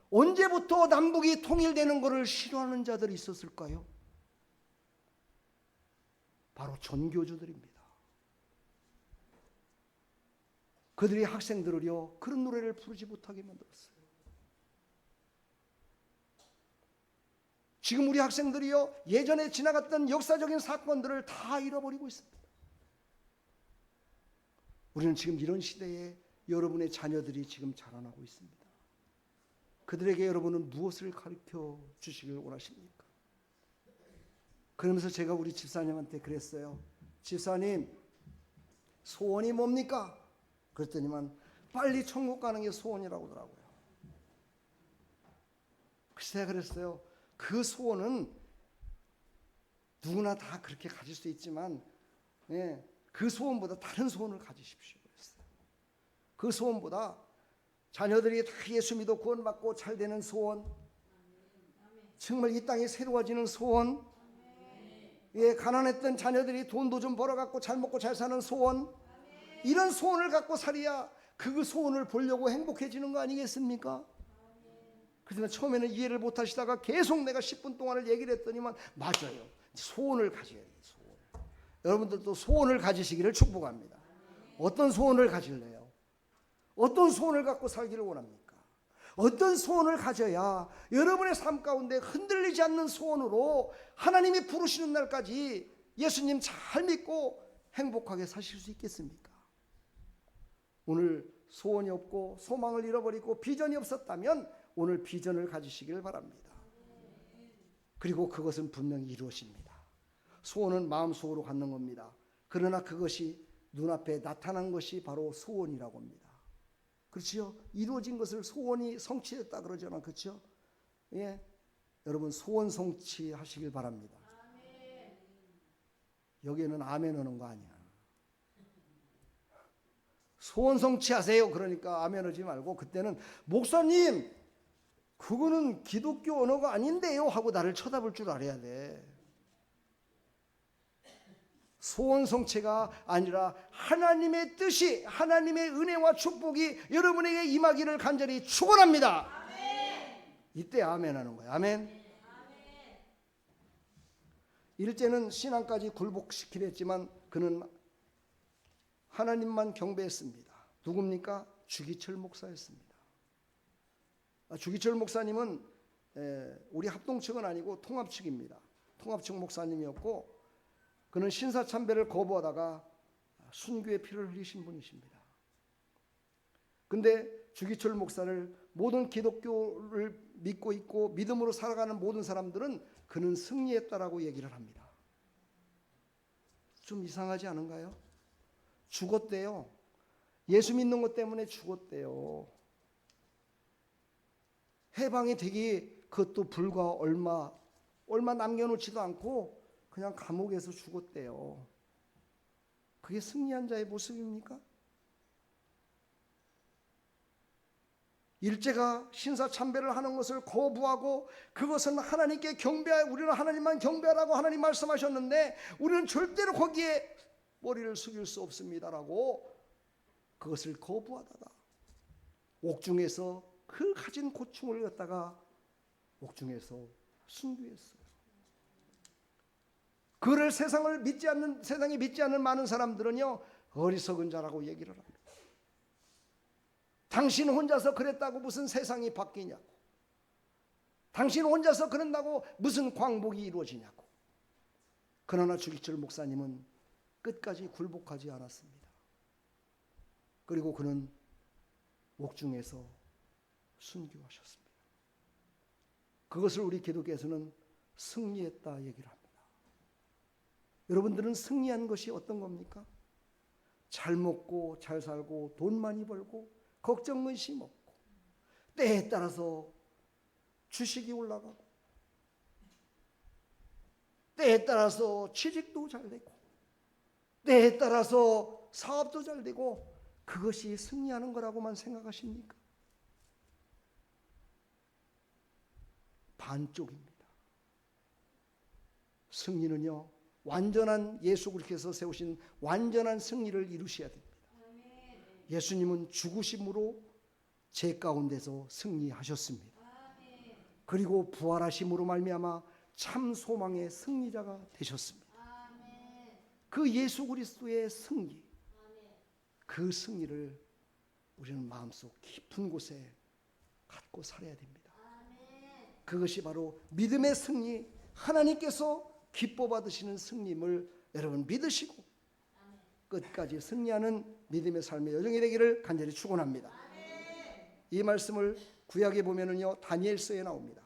언제부터 남북이 통일되는 것을 싫어하는 자들이 있었을까요? 바로 전교주들입니다. 그들이 학생들을요, 그런 노래를 부르지 못하게 만들었어요. 지금 우리 학생들이요, 예전에 지나갔던 역사적인 사건들을 다 잃어버리고 있습니다. 우리는 지금 이런 시대에 여러분의 자녀들이 지금 자라나고 있습니다. 그들에게 여러분은 무엇을 가르쳐 주시길 원하십니까? 그러면서 제가 우리 집사님한테 그랬어요. 집사님, 소원이 뭡니까? 그랬더니만 빨리 천국 가는 게 소원이라고 하더라고요. 그래서 제가 그랬어요. 그 소원은 누구나 다 그렇게 가질 수 있지만 그 소원보다 다른 소원을 가지십시오. 그랬어요. 그 소원보다 자녀들이 다 예수 믿어 구원받고 잘 되는 소원, 정말 이 땅이 새로워지는 소원, 가난했던 자녀들이 돈도 좀 벌어갖고 잘 먹고 잘 사는 소원, 이런 소원을 갖고 살아야 그 소원을 보려고 행복해지는 거 아니겠습니까? 그래서 처음에는 이해를 못 하시다가 계속 내가 10분 동안을 얘기를 했더니만 맞아요. 소원을 가져야 돼요. 소원. 여러분들도 소원을 가지시기를 축복합니다. 어떤 소원을 가질래요? 어떤 소원을 갖고 살기를 원합니까? 어떤 소원을 가져야 여러분의 삶 가운데 흔들리지 않는 소원으로 하나님이 부르시는 날까지 예수님 잘 믿고 행복하게 사실 수 있겠습니까? 오늘 소원이 없고 소망을 잃어버리고 비전이 없었다면 오늘 비전을 가지시길 바랍니다. 그리고 그것은 분명히 이루어집니다. 소원은 마음속으로 갖는 겁니다. 그러나 그것이 눈앞에 나타난 것이 바로 소원이라고 합니다. 그렇지요? 이루어진 것을 소원이 성취했다 그러잖아요. 그렇죠? 예. 여러분 소원 성취하시길 바랍니다. 여기에는 아멘 하는 거 아니야. 소원 성취하세요. 그러니까 아멘 하지 말고 그때는 목사님 그거는 기독교 언어가 아닌데요 하고 나를 쳐다볼 줄 알아야 돼. 소원 성취가 아니라 하나님의 뜻이, 하나님의 은혜와 축복이 여러분에게 임하기를 간절히 축원합니다. 이때 아멘 하는 거예요. 아멘. 일제는 신앙까지 굴복시키려 했지만 그는 하나님만 경배했습니다. 누굽니까? 주기철 목사였습니다. 주기철 목사님은 우리 합동측은 아니고 통합측입니다. 통합측 목사님이었고 그는 신사참배를 거부하다가 순교의 피를 흘리신 분이십니다. 근데 주기철 목사를 모든 기독교를 믿고 있고 믿음으로 살아가는 모든 사람들은 그는 승리했다라고 얘기를 합니다. 좀 이상하지 않은가요? 죽었대요. 예수 믿는 것 때문에 죽었대요. 해방이 되기 그것도 불과 얼마 남겨놓지도 않고 그냥 감옥에서 죽었대요. 그게 승리한 자의 모습입니까? 일제가 신사참배를 하는 것을 거부하고 그것은 하나님께 우리는 하나님만 경배하라고 하나님 말씀하셨는데 우리는 절대로 거기에 머리를 숙일 수 없습니다라고 그것을 거부하다가 옥중에서 그 가진 고충을 갖다가 옥중에서 순교했어요. 그를 세상이 믿지 않는 많은 사람들은요 어리석은 자라고 얘기를 합니다. 당신 혼자서 그랬다고 무슨 세상이 바뀌냐고, 당신 혼자서 그런다고 무슨 광복이 이루어지냐고. 그러나 주기철 목사님은 끝까지 굴복하지 않았습니다. 그리고 그는 옥중에서 순교하셨습니다. 그것을 우리 기독교에서는 승리했다 얘기를 합니다. 여러분들은 승리한 것이 어떤 겁니까? 잘 먹고 잘 살고 돈 많이 벌고 걱정 근심 없고 때에 따라서 주식이 올라가고 때에 따라서 취직도 잘 되고 때에 따라서 사업도 잘 되고 그것이 승리하는 거라고만 생각하십니까? 반쪽입니다. 승리는요 완전한 예수 그리스도께서 세우신 완전한 승리를 이루셔야 됩니다. 예수님은 죽으심으로 죄 가운데서 승리하셨습니다. 그리고 부활하심으로 말미암아 참 소망의 승리자가 되셨습니다. 그 예수 그리스도의 승리, 그 승리를 우리는 마음속 깊은 곳에 갖고 살아야 됩니다. 그것이 바로 믿음의 승리, 하나님께서 기뻐 받으시는 승리임을 여러분 믿으시고 끝까지 승리하는 믿음의 삶의 여정이 되기를 간절히 축원합니다. 이 말씀을 구약에 보면은요 다니엘서에 나옵니다.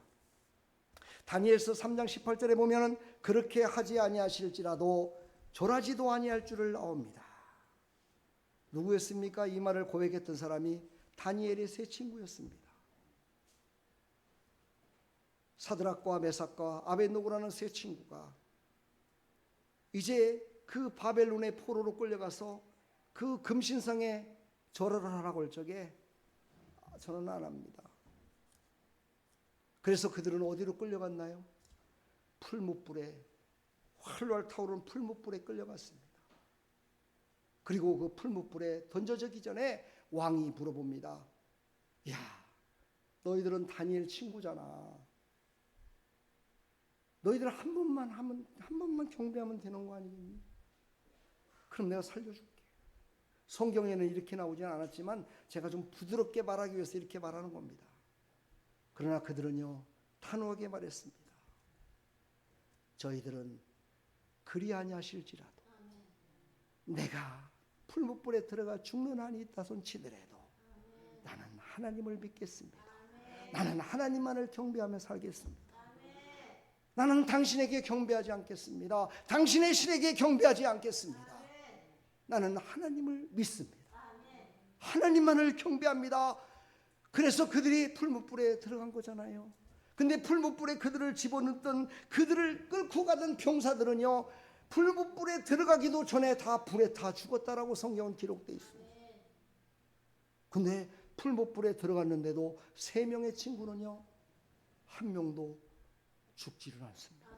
다니엘서 3장 18절에 보면은 그렇게 하지 아니하실지라도 절하지도 아니할 줄을 나옵니다. 누구였습니까? 이 말을 고백했던 사람이 다니엘의 세 친구였습니다. 사드락과 메삭과 아벳노고라는 세 친구가 이제 그 바벨론의 포로로 끌려가서 그 금신상에 절을 하라고 할 적에 저는 안 합니다. 그래서 그들은 어디로 끌려갔나요? 풀무불에, 활활 타오르는 풀무불에 끌려갔습니다. 그리고 그 풀무불에 던져지기 전에 왕이 물어봅니다. 야, 너희들은 다니엘 친구잖아. 너희들 한 번만 경배하면 되는 거 아니겠니? 그럼 내가 살려줄게. 성경에는 이렇게 나오진 않았지만 제가 좀 부드럽게 말하기 위해서 이렇게 말하는 겁니다. 그러나 그들은요 단호하게 말했습니다. 저희들은 그리 아니하실지라도 내가 풀무불에 들어가 죽는 한이 있다손 치더라도 나는 하나님을 믿겠습니다. 나는 하나님만을 경배하며 살겠습니다. 나는 당신에게 경배하지 않겠습니다. 당신의 신에게 경배하지 않겠습니다. 나는 하나님을 믿습니다. 하나님만을 경배합니다. 그래서 그들이 풀무불에 들어간 거잖아요. 근데 풀무불에 그들을 집어넣던 그들을 끌고 가던 병사들은요 풀무불에 들어가기도 전에 다 불에 타 죽었다라고 성경은 기록되어 있습니다. 근데 풀무불에 들어갔는데도 3명의 친구는요 한 명도 죽지를 않습니다.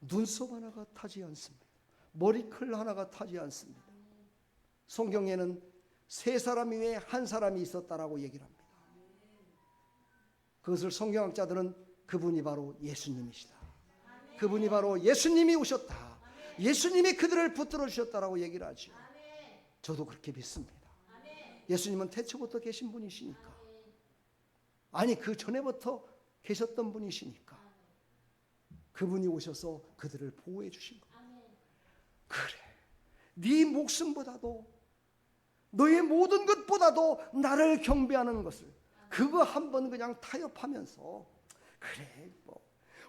눈썹 하나가 타지 않습니다. 머리클 하나가 타지 않습니다. 성경에는 3사람 위에 1사람이 있었다라고 얘기를 합니다. 그것을 성경학자들은 그분이 바로 예수님이시다. 그분이 바로 예수님이 오셨다. 예수님이 그들을 붙들어 주셨다라고 얘기를 하죠. 저도 그렇게 믿습니다. 예수님은 태초부터 계신 분이시니까. 아니 그 전에부터 계셨던 분이시니까. 그분이 오셔서 그들을 보호해 주신 겁니다. 그래, 네 목숨보다도 너의 모든 것보다도 나를 경배하는 것을, 그거 한번 그냥 타협하면서, 그래 뭐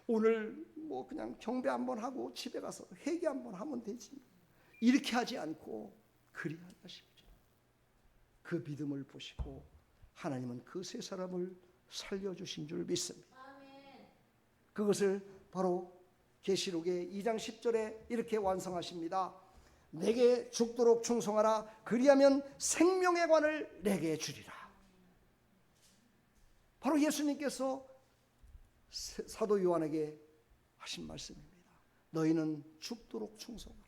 오늘 뭐 그냥 경배 한번 하고 집에 가서 회개 한번 하면 되지, 이렇게 하지 않고 그리하십시오. 그 믿음을 보시고 하나님은 그 세 사람을 살려주신 줄 믿습니다. 그것을 바로 계시록의 2장 10절에 이렇게 완성하십니다. 내게 죽도록 충성하라. 그리하면 생명의 관을 내게 주리라. 바로 예수님께서 사도 요한에게 하신 말씀입니다. 너희는 죽도록 충성하라.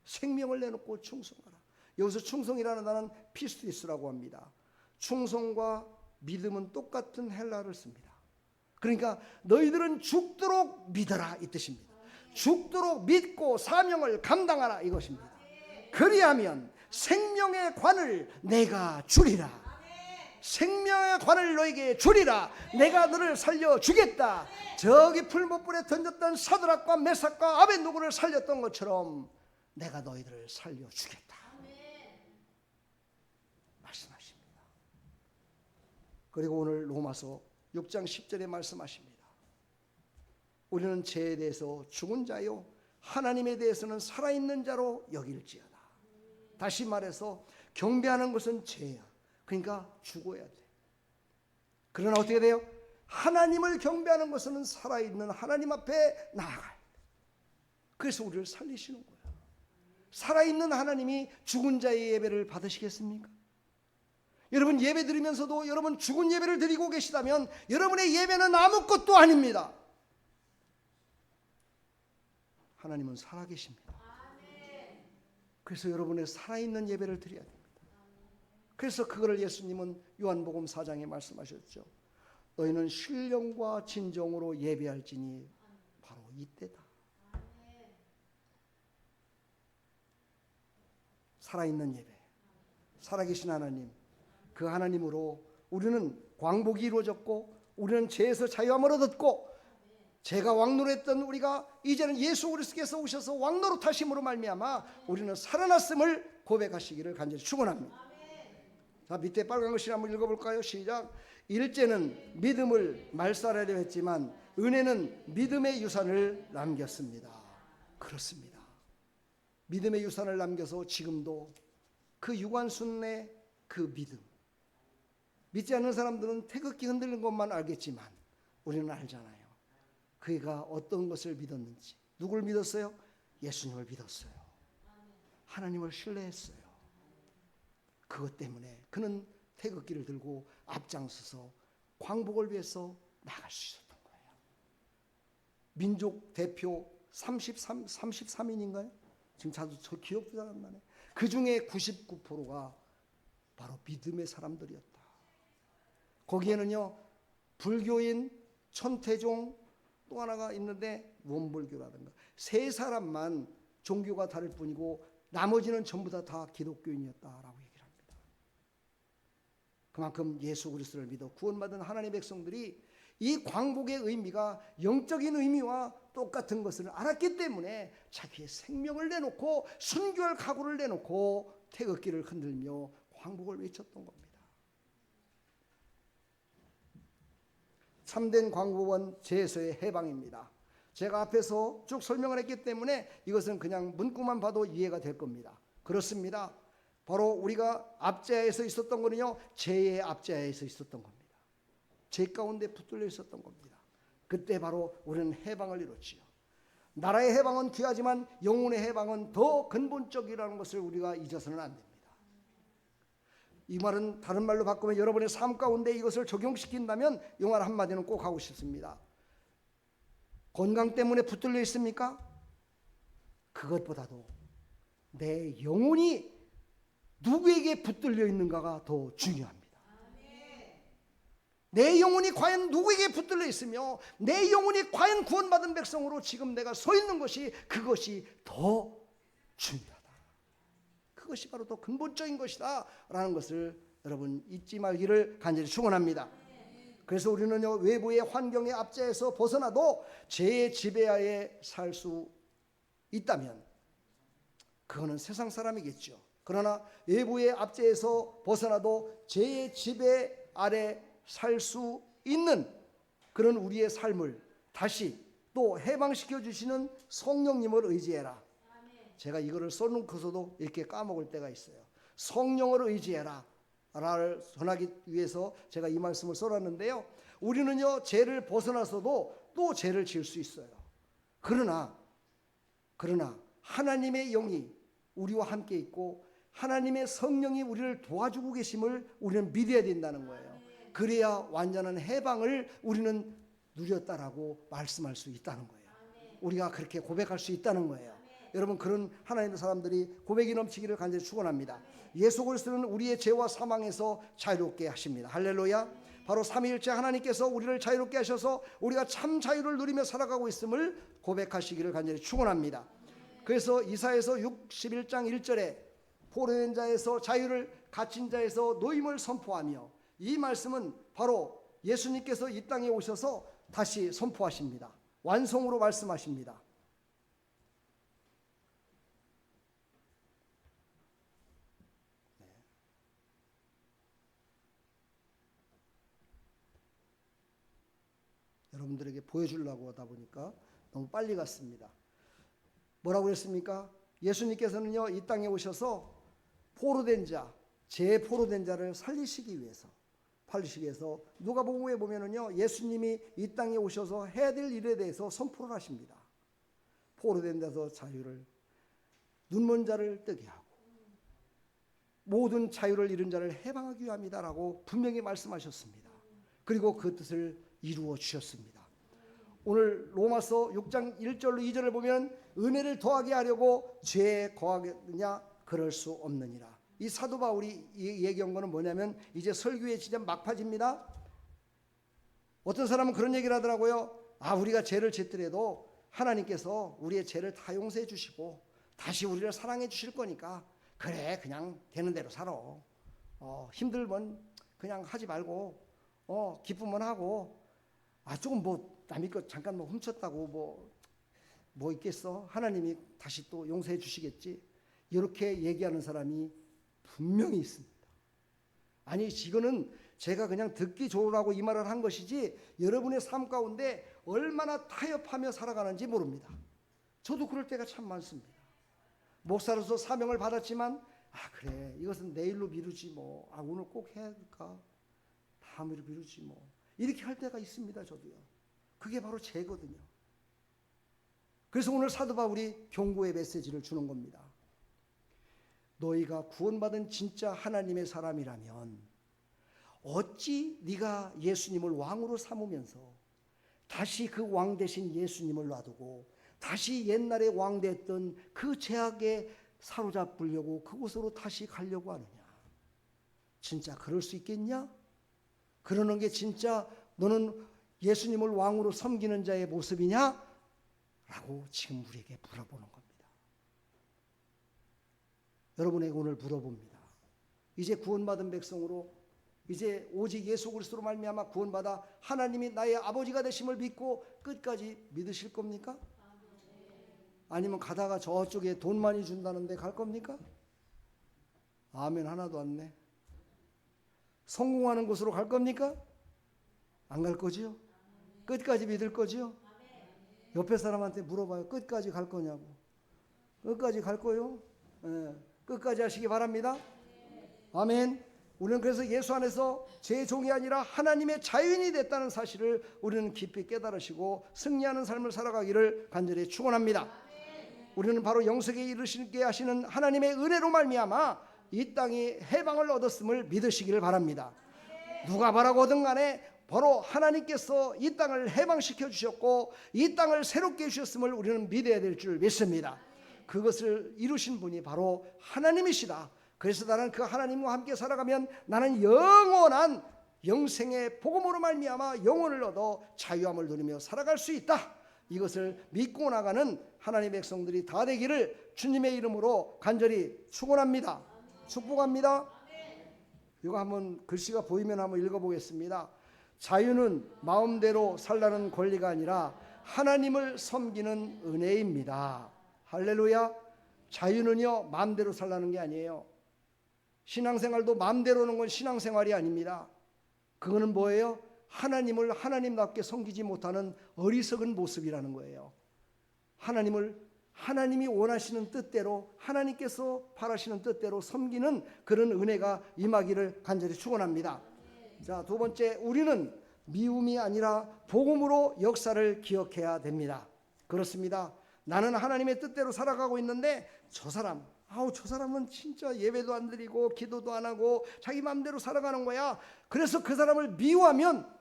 생명을 내놓고 충성하라. 여기서 충성이라는 단어는 피스티스라고 합니다. 충성과 믿음은 똑같은 헬라어를 씁니다. 그러니까 너희들은 죽도록 믿어라 이 뜻입니다. 죽도록 믿고 사명을 감당하라 이것입니다. 그리하면 생명의 관을 내가 주리라. 생명의 관을 너에게 주리라. 내가 너를 살려주겠다. 저기 풀무불에 던졌던 사드락과 메삭과 아벤노고를 살렸던 것처럼 내가 너희들을 살려주겠다 말씀하십니다. 그리고 오늘 로마서 6장 10절에 말씀하십니다. 우리는 죄에 대해서 죽은 자요 하나님에 대해서는 살아있는 자로 여길지어다. 다시 말해서 경배하는 것은 죄야. 그러니까 죽어야 돼. 그러나 어떻게 돼요? 하나님을 경배하는 것은 살아있는 하나님 앞에 나아갈 때. 그래서 우리를 살리시는 거야. 살아있는 하나님이 죽은 자의 예배를 받으시겠습니까? 여러분 예배 드리면서도 여러분 죽은 예배를 드리고 계시다면 여러분의 예배는 아무것도 아닙니다. 하나님은 살아계십니다. 그래서 여러분의 살아있는 예배를 드려야 됩니다. 그래서 그거를 예수님은 요한복음 4장에 말씀하셨죠. 너희는 신령과 진정으로 예배할지니 바로 이때다. 살아있는 예배, 살아계신 하나님, 그 하나님으로 우리는 광복이 이루어졌고 우리는 죄에서 자유함을 얻었고 죄가 왕노릇했던 우리가 이제는 예수 그리스도께서 오셔서 왕노릇하심으로 말미암아 우리는 살아났음을 고백하시기를 간절히 축원합니다. 자, 밑에 빨간 글씨 한번 읽어볼까요? 시작. 일제는 믿음을 말살하려 했지만 은혜는 믿음의 유산을 남겼습니다. 그렇습니다. 믿음의 유산을 남겨서 지금도 그 유관순의 그 믿음, 믿지 않는 사람들은 태극기 흔들는 것만 알겠지만 우리는 알잖아요. 그가 어떤 것을 믿었는지. 누굴 믿었어요? 예수님을 믿었어요. 하나님을 신뢰했어요. 그것 때문에 그는 태극기를 들고 앞장서서 광복을 위해서 나갈 수 있었던 거예요. 민족 대표 33인인가요? 지금 저 기억도 잘 안 나네. 그 중에 99%가 바로 믿음의 사람들이었다. 거기에는요 불교인 천태종 또 하나가 있는데 원불교라든가 세 사람만 종교가 다를 뿐이고 나머지는 전부 다 기독교인이었다라고 얘기를 합니다. 그만큼 예수 그리스도를 믿어 구원받은 하나님의 백성들이 이 광복의 의미가 영적인 의미와 똑같은 것을 알았기 때문에 자기의 생명을 내놓고 순교할 각오를 내놓고 태극기를 흔들며 광복을 외쳤던 겁니다. 참된 광복은 죄에서의 해방입니다. 제가 앞에서 쭉 설명을 했기 때문에 이것은 그냥 문구만 봐도 이해가 될 겁니다. 그렇습니다. 바로 우리가 압제하에서 있었던 거는요 죄의 압제하에서 있었던 겁니다. 죄 가운데 붙들려 있었던 겁니다. 그때 바로 우리는 해방을 이뤘지요. 나라의 해방은 귀하지만 영혼의 해방은 더 근본적이라는 것을 우리가 잊어서는 안 됩니다. 이 말은 다른 말로 바꾸면 여러분의 삶 가운데 이것을 적용시킨다면 이 말 한마디는 꼭 하고 싶습니다. 건강 때문에 붙들려 있습니까? 그것보다도 내 영혼이 누구에게 붙들려 있는가가 더 중요합니다. 내 영혼이 과연 누구에게 붙들려 있으며 내 영혼이 과연 구원받은 백성으로 지금 내가 서 있는 것이 그것이 더 중요하다. 그것이 바로 더 근본적인 것이다 라는 것을 여러분 잊지 말기를 간절히 축원합니다. 그래서 우리는요 외부의 환경의 압제에서 벗어나도 죄의 지배하에 살 수 있다면 그거는 세상 사람이겠죠. 그러나 외부의 압제에서 벗어나도 죄의 지배 아래 살 수 있는 그런 우리의 삶을 다시 또 해방시켜 주시는 성령님을 의지해라. 제가 이거를 써놓고서도 이렇게 까먹을 때가 있어요. 성령을 의지해라 라를 전하기 위해서 제가 이 말씀을 써놨는데요. 우리는요 죄를 벗어나서도 또 죄를 지을 수 있어요. 그러나 하나님의 영이 우리와 함께 있고 하나님의 성령이 우리를 도와주고 계심을 우리는 믿어야 된다는 거예요. 그래야 완전한 해방을 우리는 누렸다라고 말씀할 수 있다는 거예요. 우리가 그렇게 고백할 수 있다는 거예요. 여러분, 그런 하나님의 사람들이 고백이 넘치기를 간절히 축원합니다. 예수 그리스도는 우리의 죄와 사망에서 자유롭게 하십니다. 할렐루야. 바로 삼위일체 하나님께서 우리를 자유롭게 하셔서 우리가 참 자유를 누리며 살아가고 있음을 고백하시기를 간절히 축원합니다. 그래서 이사야서 61장 1절에 포로된 자에서 자유를, 갇힌 자에서 노임을 선포하며, 이 말씀은 바로 예수님께서 이 땅에 오셔서 다시 선포하십니다. 완성으로 말씀하십니다. 여러분들에게 보여주려고 하다 보니까 너무 빨리 갔습니다. 뭐라고 그랬습니까? 예수님께서는요 이 땅에 오셔서 포로된 자, 재포로된 자를 살리시기 위해서 누가복음에 보면은요 예수님이 이 땅에 오셔서 해야 될 일에 대해서 선포를 하십니다. 포로된 자에서 자유를, 눈먼 자를 뜨게 하고 모든 자유를 잃은 자를 해방하기 위함이다라고 분명히 말씀하셨습니다. 그리고 그 뜻을 이루어 주셨습니다. 오늘 로마서 6장 1절로 2절을 보면 은혜를 더하게 하려고 죄에 거하겠느냐, 그럴 수 없느니라. 이 사도 바울이 얘기한 거는 뭐냐면 이제 설교의 진짜 막바지입니다. 어떤 사람은 그런 얘기를 하더라고요. 우리가 죄를 짓더라도 하나님께서 우리의 죄를 다 용서해 주시고 다시 우리를 사랑해 주실 거니까 그래 그냥 되는 대로 살아. 힘들면 그냥 하지 말고 기쁘면 하고 조금 남의 것 잠깐 훔쳤다고 뭐 있겠어? 하나님이 다시 또 용서해 주시겠지. 이렇게 얘기하는 사람이 분명히 있습니다. 아니 이거는 제가 그냥 듣기 좋으라고 이 말을 한 것이지 여러분의 삶 가운데 얼마나 타협하며 살아가는지 모릅니다. 저도 그럴 때가 참 많습니다. 목사로서 사명을 받았지만 그래 이것은 내일로 미루지 뭐. 오늘 꼭 해야 할까? 다음으로 미루지 뭐. 이렇게 할 때가 있습니다. 저도요. 그게 바로 죄거든요. 그래서 오늘 사도 바울이 경고의 메시지를 주는 겁니다. 너희가 구원받은 진짜 하나님의 사람이라면 어찌 네가 예수님을 왕으로 삼으면서 다시 그 왕 대신 예수님을 놔두고 다시 옛날에 왕 됐던 그 죄악에 사로잡으려고 그곳으로 다시 가려고 하느냐. 진짜 그럴 수 있겠냐? 그러는 게 진짜 너는 예수님을 왕으로 섬기는 자의 모습이냐? 라고 지금 우리에게 물어보는 겁니다. 여러분에게 오늘 물어봅니다. 이제 구원받은 백성으로 이제 오직 예수 그리스도로 말미암아 구원받아 하나님이 나의 아버지가 되심을 믿고 끝까지 믿으실 겁니까? 아니면 가다가 저쪽에 돈 많이 준다는데 갈 겁니까? 아멘 하나도 안 내. 성공하는 곳으로 갈 겁니까? 안 갈 거지요? 끝까지 믿을 거지요? 옆에 사람한테 물어봐요. 끝까지 갈 거냐고. 끝까지 갈 거요? 끝까지 하시기 바랍니다. 아멘. 우리는 그래서 예수 안에서 제 종이 아니라 하나님의 자유인이 됐다는 사실을 우리는 깊이 깨달으시고 승리하는 삶을 살아가기를 간절히 축원합니다. 우리는 바로 영생에 이르시게 하시는 하나님의 은혜로 말미암아 이 땅이 해방을 얻었음을 믿으시기를 바랍니다. 누가 바라거든 간에 바로 하나님께서 이 땅을 해방시켜 주셨고 이 땅을 새롭게 해주셨음을 우리는 믿어야 될 줄 믿습니다. 그것을 이루신 분이 바로 하나님이시다. 그래서 나는 그 하나님과 함께 살아가면 나는 영원한 영생의 복음으로 말미암아 영혼을 얻어 자유함을 누리며 살아갈 수 있다. 이것을 믿고 나가는 하나님의 백성들이 다 되기를 주님의 이름으로 간절히 축원합니다. 축복합니다. 이거 한번 글씨가 보이면 한번 읽어보겠습니다. 자유는 마음대로 살라는 권리가 아니라 하나님을 섬기는 은혜입니다. 할렐루야. 자유는요 마음대로 살라는 게 아니에요. 신앙생활도 마음대로 하는 건 신앙생활이 아닙니다. 그거는 뭐예요? 하나님을 하나님답게 섬기지 못하는 어리석은 모습이라는 거예요. 하나님이 원하시는 뜻대로, 하나님께서 바라시는 뜻대로 섬기는 그런 은혜가 임하기를 간절히 축원합니다. 자, 두 번째, 우리는 미움이 아니라 복음으로 역사를 기억해야 됩니다. 그렇습니다. 나는 하나님의 뜻대로 살아가고 있는데 저 사람은 진짜 예배도 안 드리고 기도도 안 하고 자기 마음대로 살아가는 거야. 그래서 그 사람을 미워하면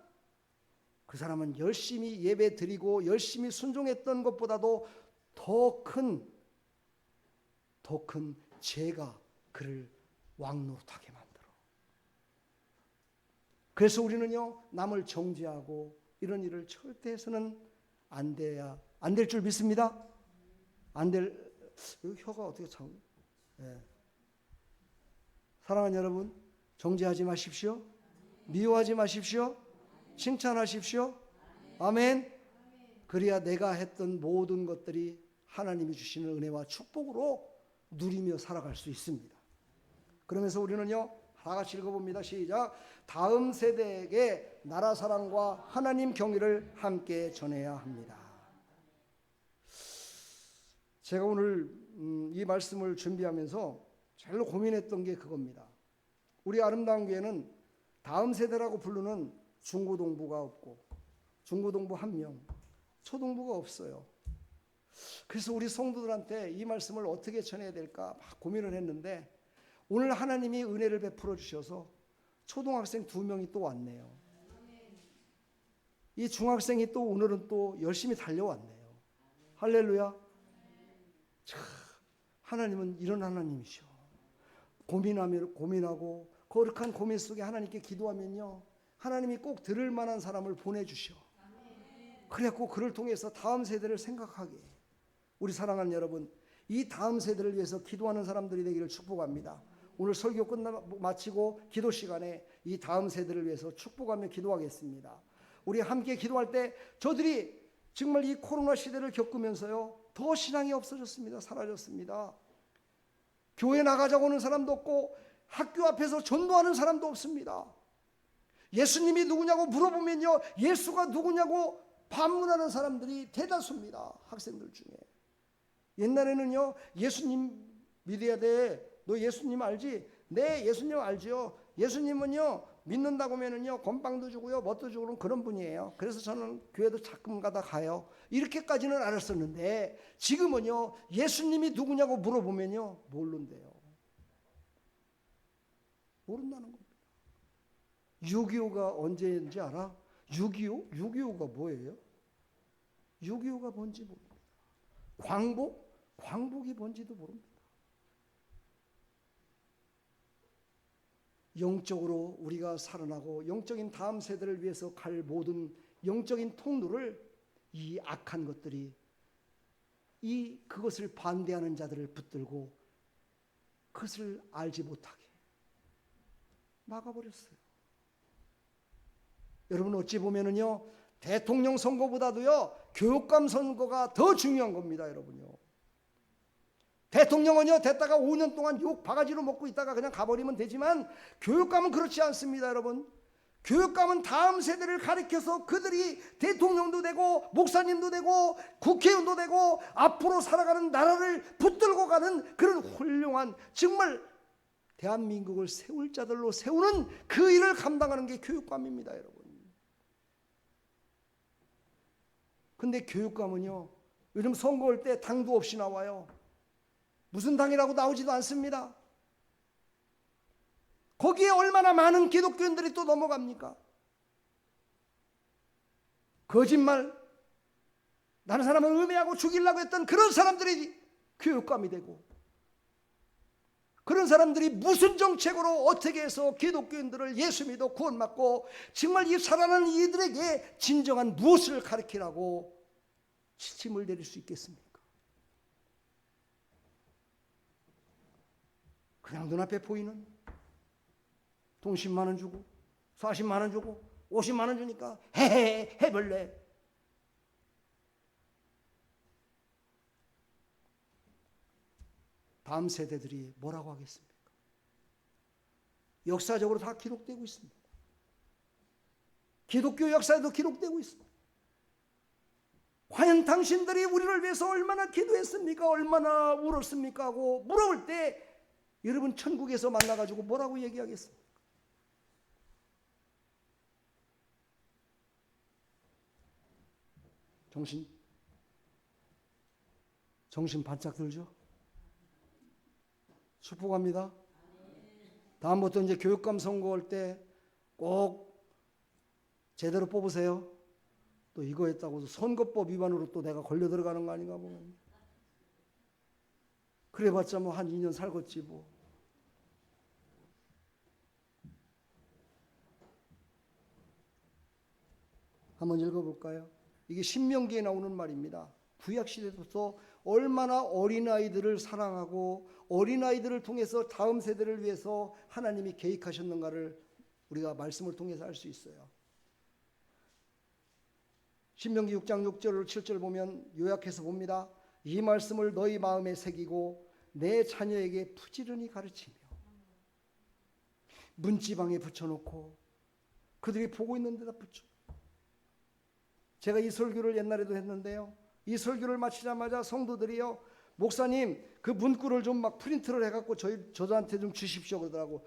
그 사람은 열심히 예배 드리고 열심히 순종했던 것보다도 더 큰 죄가 그를 왕노릇하게 만들어. 그래서 우리는요, 남을 정죄하고 이런 일을 절대 해서는 안 될 줄 믿습니다. 혀가 어떻게 참. 예. 사랑하는 여러분, 정죄하지 마십시오. 미워하지 마십시오. 칭찬하십시오. 아멘. 그래야 내가 했던 모든 것들이 하나님이 주시는 은혜와 축복으로 누리며 살아갈 수 있습니다. 그러면서 우리는요, 다 같이 읽어봅니다. 시작. 다음 세대에게 나라 사랑과 하나님 경외를 함께 전해야 합니다. 제가 오늘 이 말씀을 준비하면서 제일 고민했던 게 그겁니다. 우리 아름다운 교회는 다음 세대라고 부르는 중고동부가 없고 중고동부 1명, 초동부가 없어요. 그래서 우리 성도들한테 이 말씀을 어떻게 전해야 될까 막 고민을 했는데 오늘 하나님이 은혜를 베풀어 주셔서 초등학생 2명이 또 왔네요. 이 중학생이 또 오늘은 또 열심히 달려왔네요. 할렐루야. 참, 하나님은 이런 하나님이셔. 고민하고 거룩한 고민 속에 하나님께 기도하면요, 하나님이 꼭 들을 만한 사람을 보내주셔. 그래갖고 그를 통해서 다음 세대를 생각하게. 우리 사랑하는 여러분, 이 다음 세대를 위해서 기도하는 사람들이 되기를 축복합니다. 오늘 설교 마치고 기도 시간에 이 다음 세대를 위해서 축복하며 기도하겠습니다. 우리 함께 기도할 때 저들이 정말 이 코로나 시대를 겪으면서요, 더 신앙이 없어졌습니다. 사라졌습니다. 교회 나가자고 하는 사람도 없고 학교 앞에서 전도하는 사람도 없습니다. 예수님이 누구냐고 물어보면요, 예수가 누구냐고 반문하는 사람들이 대다수입니다. 학생들 중에. 옛날에는요, 예수님 믿어야 돼. 너 예수님 알지? 네, 예수님 알지요. 예수님은요, 믿는다고 하면은요, 건빵도 주고요, 뭣도 주고 그런 분이에요. 그래서 저는 교회도 가끔가다 가요. 이렇게까지는 알았었는데 지금은요, 예수님이 누구냐고 물어보면요, 모른대요. 모른다는 겁니다. 6.25가 언제인지 알아? 6.25? 6.25가 뭐예요? 6.25가 뭔지 모릅니다. 광복이 뭔지도 모릅니다. 영적으로 우리가 살아나고 영적인 다음 세대를 위해서 갈 모든 영적인 통로를 이 악한 것들이 그것을 반대하는 자들을 붙들고 그것을 알지 못하게 막아버렸어요. 여러분, 어찌 보면은요, 대통령 선거보다도요, 교육감 선거가 더 중요한 겁니다. 여러분요, 대통령은요, 됐다가 5년 동안 욕 바가지로 먹고 있다가 그냥 가버리면 되지만 교육감은 그렇지 않습니다. 여러분, 교육감은 다음 세대를 가르쳐서 그들이 대통령도 되고 목사님도 되고 국회의원도 되고 앞으로 살아가는 나라를 붙들고 가는 그런 훌륭한, 정말 대한민국을 세울 자들로 세우는 그 일을 감당하는 게 교육감입니다. 여러분, 근데 교육감은요, 요즘 선거할 때 당도 없이 나와요. 무슨 당이라고 나오지도 않습니다. 거기에 얼마나 많은 기독교인들이 또 넘어갑니까? 거짓말, 다른 사람을 음해하고 죽이려고 했던 그런 사람들이 교육감이 되고, 그런 사람들이 무슨 정책으로 어떻게 해서 기독교인들을 예수 믿어 구원받고 정말 이 살아나는 이들에게 진정한 무엇을 가르치라고 지침을 내릴 수 있겠습니까? 그냥 눈앞에 보이는 돈 10만 원 주고 40만 원 주고 50만 원 주니까 해볼래. 다음 세대들이 뭐라고 하겠습니까? 역사적으로 다 기록되고 있습니다. 기독교 역사에도 기록되고 있습니다. 과연 당신들이 우리를 위해서 얼마나 기도했습니까? 얼마나 울었습니까? 하고 물어볼 때 여러분 천국에서 만나가지고 뭐라고 얘기하겠습니까? 정신 바짝 들죠? 축복합니다. 다음부터 이제 교육감 선거할 때 꼭 제대로 뽑으세요. 또 이거 했다고 선거법 위반으로 또 내가 걸려 들어가는 거 아닌가 보면. 그래봤자 뭐 한 2년 살겠지 뭐. 한번 읽어볼까요? 이게 신명기에 나오는 말입니다. 구약시대부터 얼마나 어린아이들을 사랑하고 어린아이들을 통해서 다음 세대를 위해서 하나님이 계획하셨는가를 우리가 말씀을 통해서 알 수 있어요. 신명기 6장 6절 7절 보면 요약해서 봅니다. 이 말씀을 너희 마음에 새기고 내 자녀에게 부지런히 가르치며 문지방에 붙여놓고 그들이 보고 있는 데다 붙여. 제가 이 설교를 옛날에도 했는데요. 이 설교를 마치자마자 성도들이요, 목사님 그 문구를 좀 막 프린트를 해갖고 저한테 좀 주십시오 그러더라고.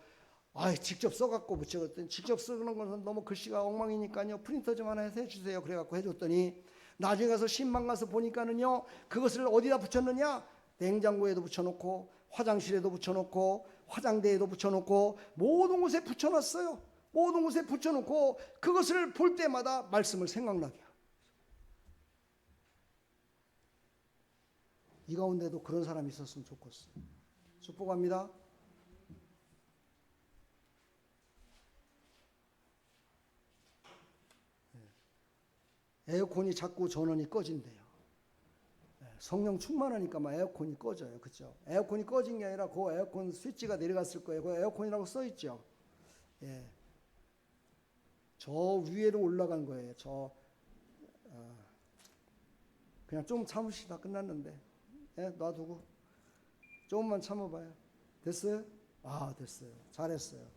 직접 써갖고 붙여. 그랬더니 직접 쓰는 것은 너무 글씨가 엉망이니까요, 프린터 좀 하나 해서 해주세요 그래갖고 해줬더니 나중에 가서 신방 가서 보니까는요, 그것을 어디다 붙였느냐, 냉장고에도 붙여놓고 화장실에도 붙여놓고 화장대에도 붙여놓고 모든 곳에 붙여놨어요. 모든 곳에 붙여놓고 그것을 볼 때마다 말씀을 생각나게 해요. 이 가운데도 그런 사람이 있었으면 좋겠어요. 축복합니다. 에어컨이 자꾸 전원이 꺼진대요. 성령 충만하니까 막 에어컨이 꺼져요. 그렇죠? 에어컨이 꺼진 게 아니라 그 에어컨 스위치가 내려갔을 거예요. 그 에어컨이라고 써 있죠. 예. 저 위에로 올라간 거예요. 그냥 좀 참으시다 끝났는데. 예, 놔두고 조금만 참아봐요. 됐어요? 됐어요. 잘했어요.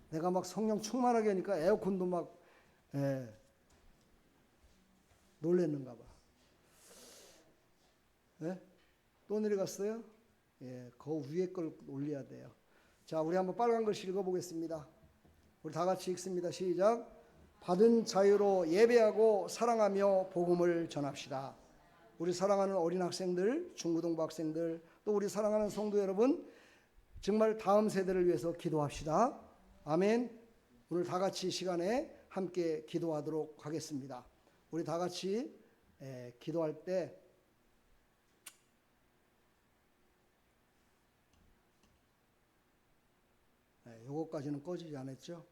내가 막 성령 충만하게 하니까 에어컨도 막 놀랬는가 봐. 예? 또 내려갔어요? 예, 그 위에 걸 올려야 돼요. 자, 우리 한번 빨간 글씨 읽어보겠습니다. 우리 다 같이 읽습니다. 시작. 받은 자유로 예배하고 사랑하며 복음을 전합시다. 우리 사랑하는 어린 학생들, 중고등부 학생들, 또 우리 사랑하는 성도 여러분, 정말 다음 세대를 위해서 기도합시다. 아멘. 오늘 다 같이 시간에 함께 기도하도록 하겠습니다. 우리 다 같이 기도할 때 요거까지는 꺼지지 않았죠?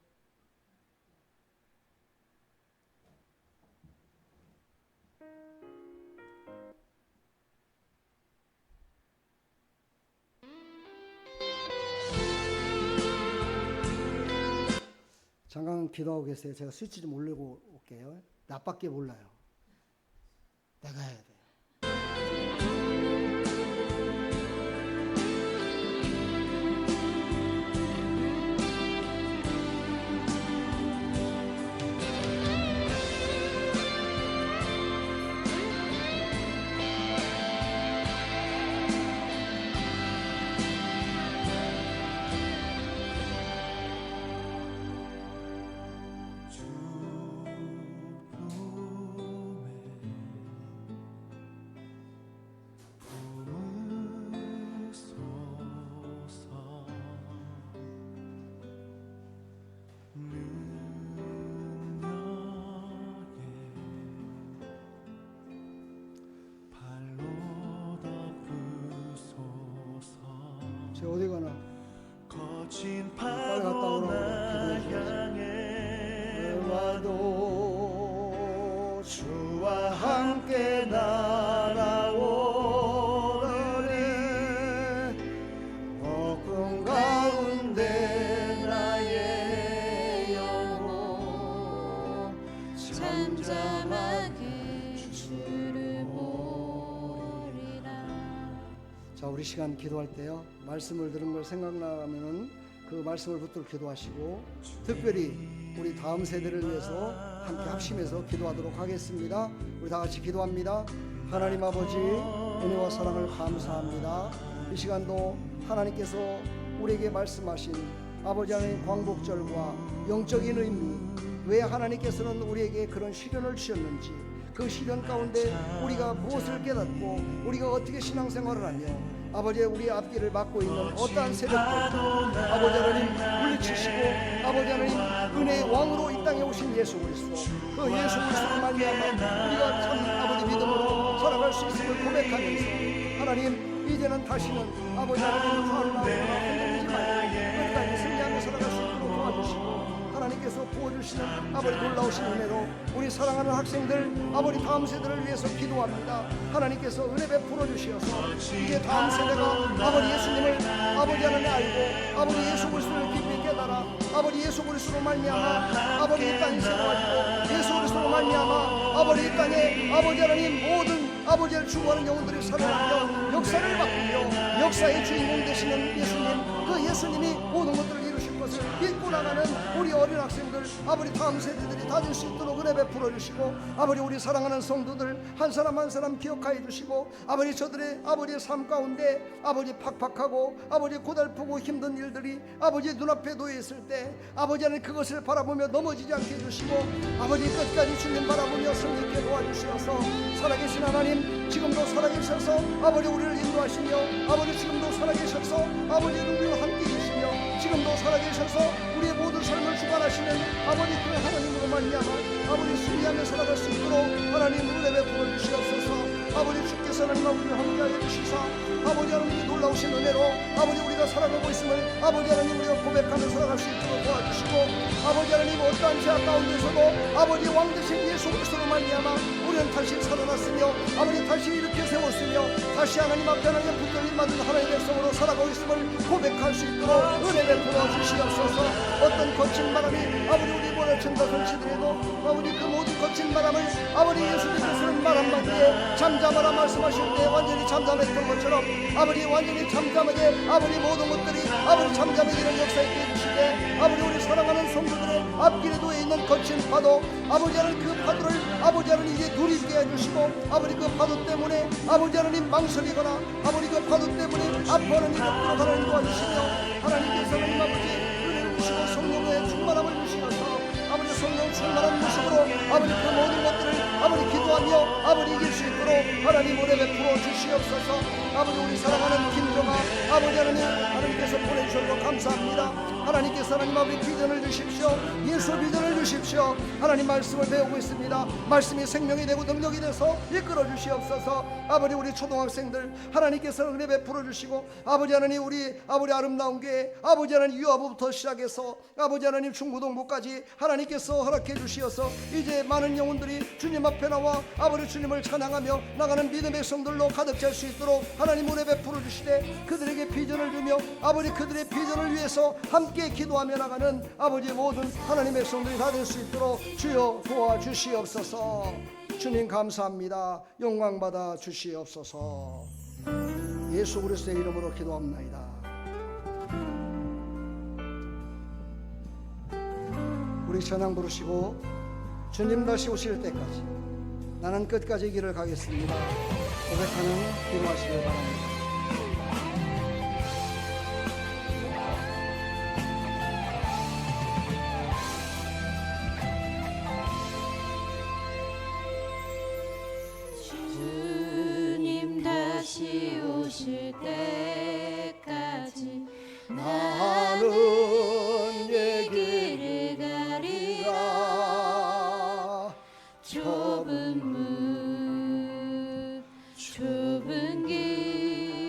잠깐 기도하고 계세요. 제가 스위치 좀 올리고 올게요. 나밖에 몰라요. 내가 해야 돼요. 제가 어디 가나? 빨리 갔다 오라고 기도해 와도 주와 함께 날아오르네. 어둠 가운데 나의 영혼 잠잠하게 주를 보리라. 자, 우리 시간 기도할 때요, 말씀을 들은 걸 생각나면은 그 말씀을 붙들어 기도하시고 특별히 우리 다음 세대를 위해서 함께 합심해서 기도하도록 하겠습니다. 우리 다 같이 기도합니다. 하나님 아버지, 은혜와 사랑을 감사합니다. 이 시간도 하나님께서 우리에게 말씀하신 아버지 하나님 광복절과 영적인 의미, 왜 하나님께서는 우리에게 그런 시련을 주셨는지, 그 시련 가운데 우리가 무엇을 깨닫고 우리가 어떻게 신앙생활을 하며 아버지의 우리 앞길을 막고 있는 어떠한 세력들도 아버지 하나님 물리치시고 아버지 하나님 은혜의 왕으로 이 땅에 오신 예수 그리스도, 그 예수 그리스도를 말미암아 우리가 참 아버지 믿음으로 살아갈 수 있음을 고백하면서 하나님 이제는 다시는 아버지 하나님 좌우나 흔들리지 말고 끝까지 승리하며 살아갈 수 있도록 도와주시고 하나님께서 부어주시는 아버지 놀라우신 은혜로 우리 사랑하는 학생들 아버지 다음 세대를 위해서 기도합니다. 하나님께서 은혜 베풀어 주시어서 이제 다음 세대가 아버지 예수님을 아버지 하나님 알고 아버지 예수 그리스도를 깊이 깨달아 아버지 예수 그리스도로 말미암아 아버지 이 땅에 세워가지고 예수 그리스도로 말미암아 아버지 이 땅에 아버지 하나님 모든 아버지를 추구하는 영혼들이 살아나며 역사를 바꾸며 역사의 주인공 되시는 예수님, 그 예수님이 모든 것들을 이루실 것을 믿고 나가는 우리 어린 학생들 아버지 다음 세대들이 다 될 수 있도록 은혜 베풀어 주시고 아버지 우리 사랑하는 성도들 한 사람 한 사람 기억하여 주시고 아버지 저들의 아버지의 삶 가운데 아버지 팍팍하고 아버지 고달프고 힘든 일들이 아버지 눈앞에 놓여 있을 때 아버지 하나님 그것을 바라보며 넘어지지 않게 해주시고 아버지 끝까지 주님 바라보며 승리케 도와주시어서 살아계신 하나님 지금도 살아계셔서 아버지 우리를 인도하시며 아버지 지금도 살아계셔서 아버지 우리와 함께 계시며 지금도 살아계셔서 우리의 모든 삶을 주관하시는 아버지 그 하나님으로 말미암아 아버지 승리하며 살아갈 수 있도록 하나님 은혜 베풀어 주시옵소서. 아버지 주께서는 우리와 함께하여 주시사 아버지 하나님의 놀라우신 은혜로 아버지 우리가 살아가고 있음을 아버지 하나님 우리가 고백하며 살아갈 수 있도록 도와주시고 아버지 하나님 어떠한 죄악 가운데서도 아버지 왕 되신 예수 그리스도로 말미암아 우리는 다시 살아났으며 아버지 다시 이렇게 세웠으며 다시 하나님 앞에 하나님 붙들림 받은 하나님의 백성으로 살아가고 있음을 고백할 수 있도록 은혜 베풀어 주시옵소서. 어떤 거친 바람이 아버지 우리 몰아친다 설치더라도 아버지 그 모든 거친 바람을 아버지 예수님께서는 말 한마디에 잠잠하라 말씀하실 때 완전히 잠잠했던 것처럼 아버지 완전히 잠잠하게 아버지 모든 것들이 아버지 잠잠해지는 역사 있게 해주시되 아버지 우리 사랑하는 성도들의 앞길에 놓여 있는 거친 파도 아버지 하나님 그 파도를 아버지 하나님 이제 누리게 해주시고 아버지 그 파도 때문에 아버지 하나님 망설이거나 아버지 그 파도 때문에 아파하는 일 없도록 하나님 도와주시며 하나님께서 하나님 아버지 은혜를 주시고 성령의 충만함을 주시어서 아버지 성령 충만한 모습으로 아버지 그 모든 것들을 아버지 기도하며 아버지 이길 수 있도록 하나님 은혜 베풀어 주시옵소서. 아버지 우리 사랑하는 김정아 아버지 하나님께서 보내주셔서 감사합니다. 하나님께서 하나님 아버지 비전을 주십시오. 예수 비전을 주십시오. 하나님 말씀을 배우고 있습니다. 말씀이 생명이 되고 능력이 돼서 이끌어 주시옵소서. 아버지 우리 초등학생들 하나님께서 은혜 베풀어 주시고 아버지 하나님 우리 아버지 아름다운 교회 아버지 하나님 유아부부터 시작해서 아버지 하나님 중고등부까지 하나님께서 허락해 주시어서 이제 많은 영혼들이 주님 앞에 나와 아버지 주님을 찬양하며 나가는 믿음의 성들로 가득 찰 수 있도록 하나님 은혜 베풀어 주시되 그들에게 비전을 주며 아버지 그들의 비전을 위해서 함께 기도하며 나가는 아버지 모든 하나님의 성들이 다 될 수 있도록 주여 도와주시옵소서. 주님 감사합니다. 영광 받아 주시옵소서. 예수 그리스도의 이름으로 기도합나이다. 우리 찬양 부르시고 주님 다시 오실 때까지 나는 끝까지 이 길을 가겠습니다. 고백하는 기도하시길 바랍니다. 주님 다시 오실 때까지 나는 길을 가리라. 좁은 문 좁은 길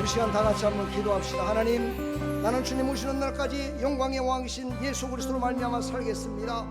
우리 시간 다 같이 한번 기도합시다. 하나님, 나는 주님 오시는 날까지 영광의 왕이신 예수 그리스도로 말미암아 살겠습니다.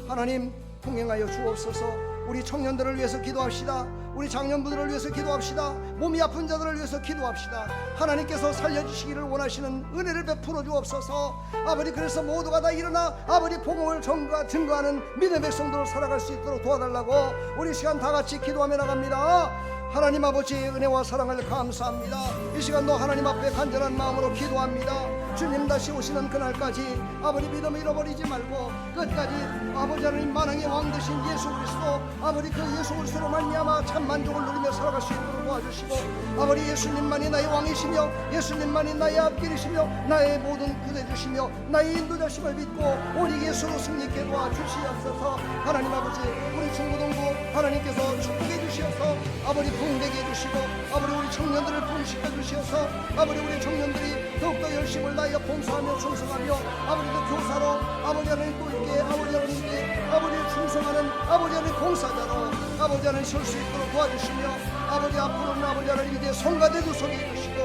하나님, 통행하여 주옵소서. 우리 청년들을 위해서 기도합시다. 우리 장년부들을 위해서 기도합시다. 몸이 아픈 자들을 위해서 기도합시다. 하나님께서 살려주시기를 원하시는 은혜를 베풀어 주옵소서. 아버지, 그래서 모두가 다 일어나 아버지 복음을 증거하는 믿음의 백성들로 살아갈 수 있도록 도와달라고 우리 시간 다 같이 기도하며 나갑니다. 하나님 아버지의 은혜와 사랑을 감사합니다. 이 시간도 하나님 앞에 간절한 마음으로 기도합니다. 주님 다시 오시는 그날까지 아버지 믿음을 잃어버리지 말고 끝까지 아버지 하나님 만왕의 왕 되신 예수 그리스도, 아버지 그 예수 그리스도로 말미암아 참 만족을 누리며 살아갈 수 있도록 도와주시고, 아버지 예수님만이 나의 왕이시며 예수님만이 나의 앞길이시며 나의 모든 구대주시며 나의 인도자심을 믿고 오직 예수로 승리케 도와주시옵소서. 하나님 아버지, 우리 중고등부 하나님께서 축복해 주시어서 아버지 부흥되게 해주시고, 아버지 우리 청년들을 부흥시켜 주시어서 아버지 우리 청년들이 더욱더 열심을 다하여 봉사하며 충성하며 아버지 그 교사로 아버지 하나님 또 이렇게 아버지 하나님께 아버지 충성하는 아버지 하나님 봉사자로 아버지 하나님 설 수 있도록 도와주시며, 아버지 앞으로는 아버지 하나님 이제 성가대도 서게 해주시고,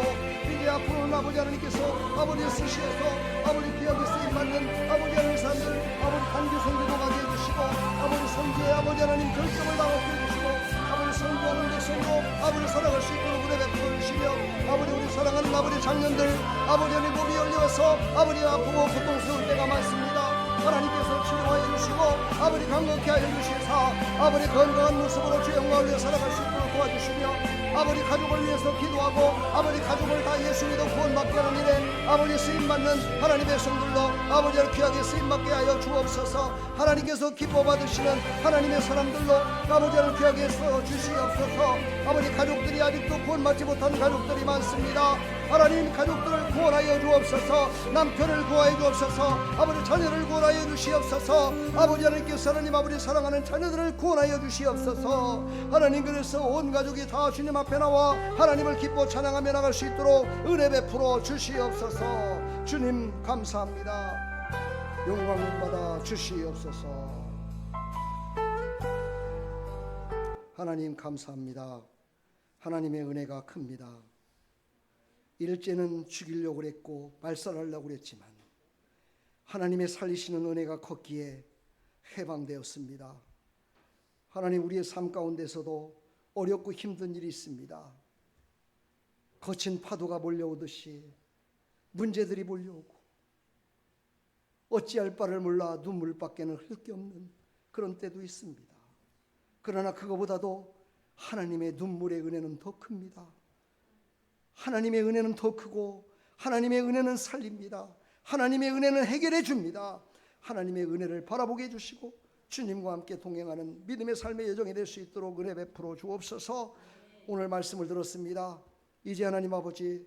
이제 앞으로는 아버지 하나님께서 아버지 쓰시어서 아버지 귀하게 쓰임받는 아버지 하나님 사람들 아버지 단기 선교도 가게 해주시고, 아버지 선교에 아버지 하나님 결정을 나오게 해주시고, 아버지 선교하는 백성도 아버지 살아갈 수 있도록 은혜 베풀어 주시며, 아버지 우리 사랑하는 아버지 장년들 아버지 하나님 몸이 열려서 아버지 아프고 고통스러울 때가 많습니다. 하나님께서 치료하여 주시고 아버지 강건케 하여 주시사 아버지 건강한 모습으로 주 영광을 위해 살아갈 수 있도록 도와주시며, 아버지 가족을 위해서 기도하고 아버지 가족을 다 예수 믿어 구원받게 하는 일에 아버지 쓰임받는 하나님의 성들로 아버지를 귀하게 쓰임받게 하여 주옵소서. 하나님께서 기뻐 받으시는 하나님의 사람들로 아버지를 귀하게 써 주시옵소서. 아버지 가족들이 아직도 구원받지 못한 가족들이 많습니다. 하나님 가족들을 구원하여 주옵소서. 남편을 구하여 주옵소서. 아버지 자녀를 구원하여 주시옵소서. 아버지 하나님께서 하나님 아버지 사랑하는 자녀들을 구원하여 주시옵소서. 하나님, 그래서 온 가족이 다 주님 앞에 나와 하나님을 기뻐 찬양하며 나갈 수 있도록 은혜 베풀어 주시옵소서. 주님 감사합니다. 영광을 받아 주시옵소서. 하나님 감사합니다. 하나님의 은혜가 큽니다. 일제는 죽이려고 그랬고 말살하려고 그랬지만 하나님의 살리시는 은혜가 컸기에 해방되었습니다. 하나님, 우리의 삶 가운데서도 어렵고 힘든 일이 있습니다. 거친 파도가 몰려오듯이 문제들이 몰려오고 어찌할 바를 몰라 눈물밖에는 흘 게 없는 그런 때도 있습니다. 그러나 그거보다도 하나님의 눈물의 은혜는 더 큽니다. 하나님의 은혜는 더 크고 하나님의 은혜는 살립니다. 하나님의 은혜는 해결해 줍니다. 하나님의 은혜를 바라보게 해주시고 주님과 함께 동행하는 믿음의 삶의 여정이 될 수 있도록 은혜 베풀어 주옵소서. 오늘 말씀을 들었습니다. 이제 하나님 아버지,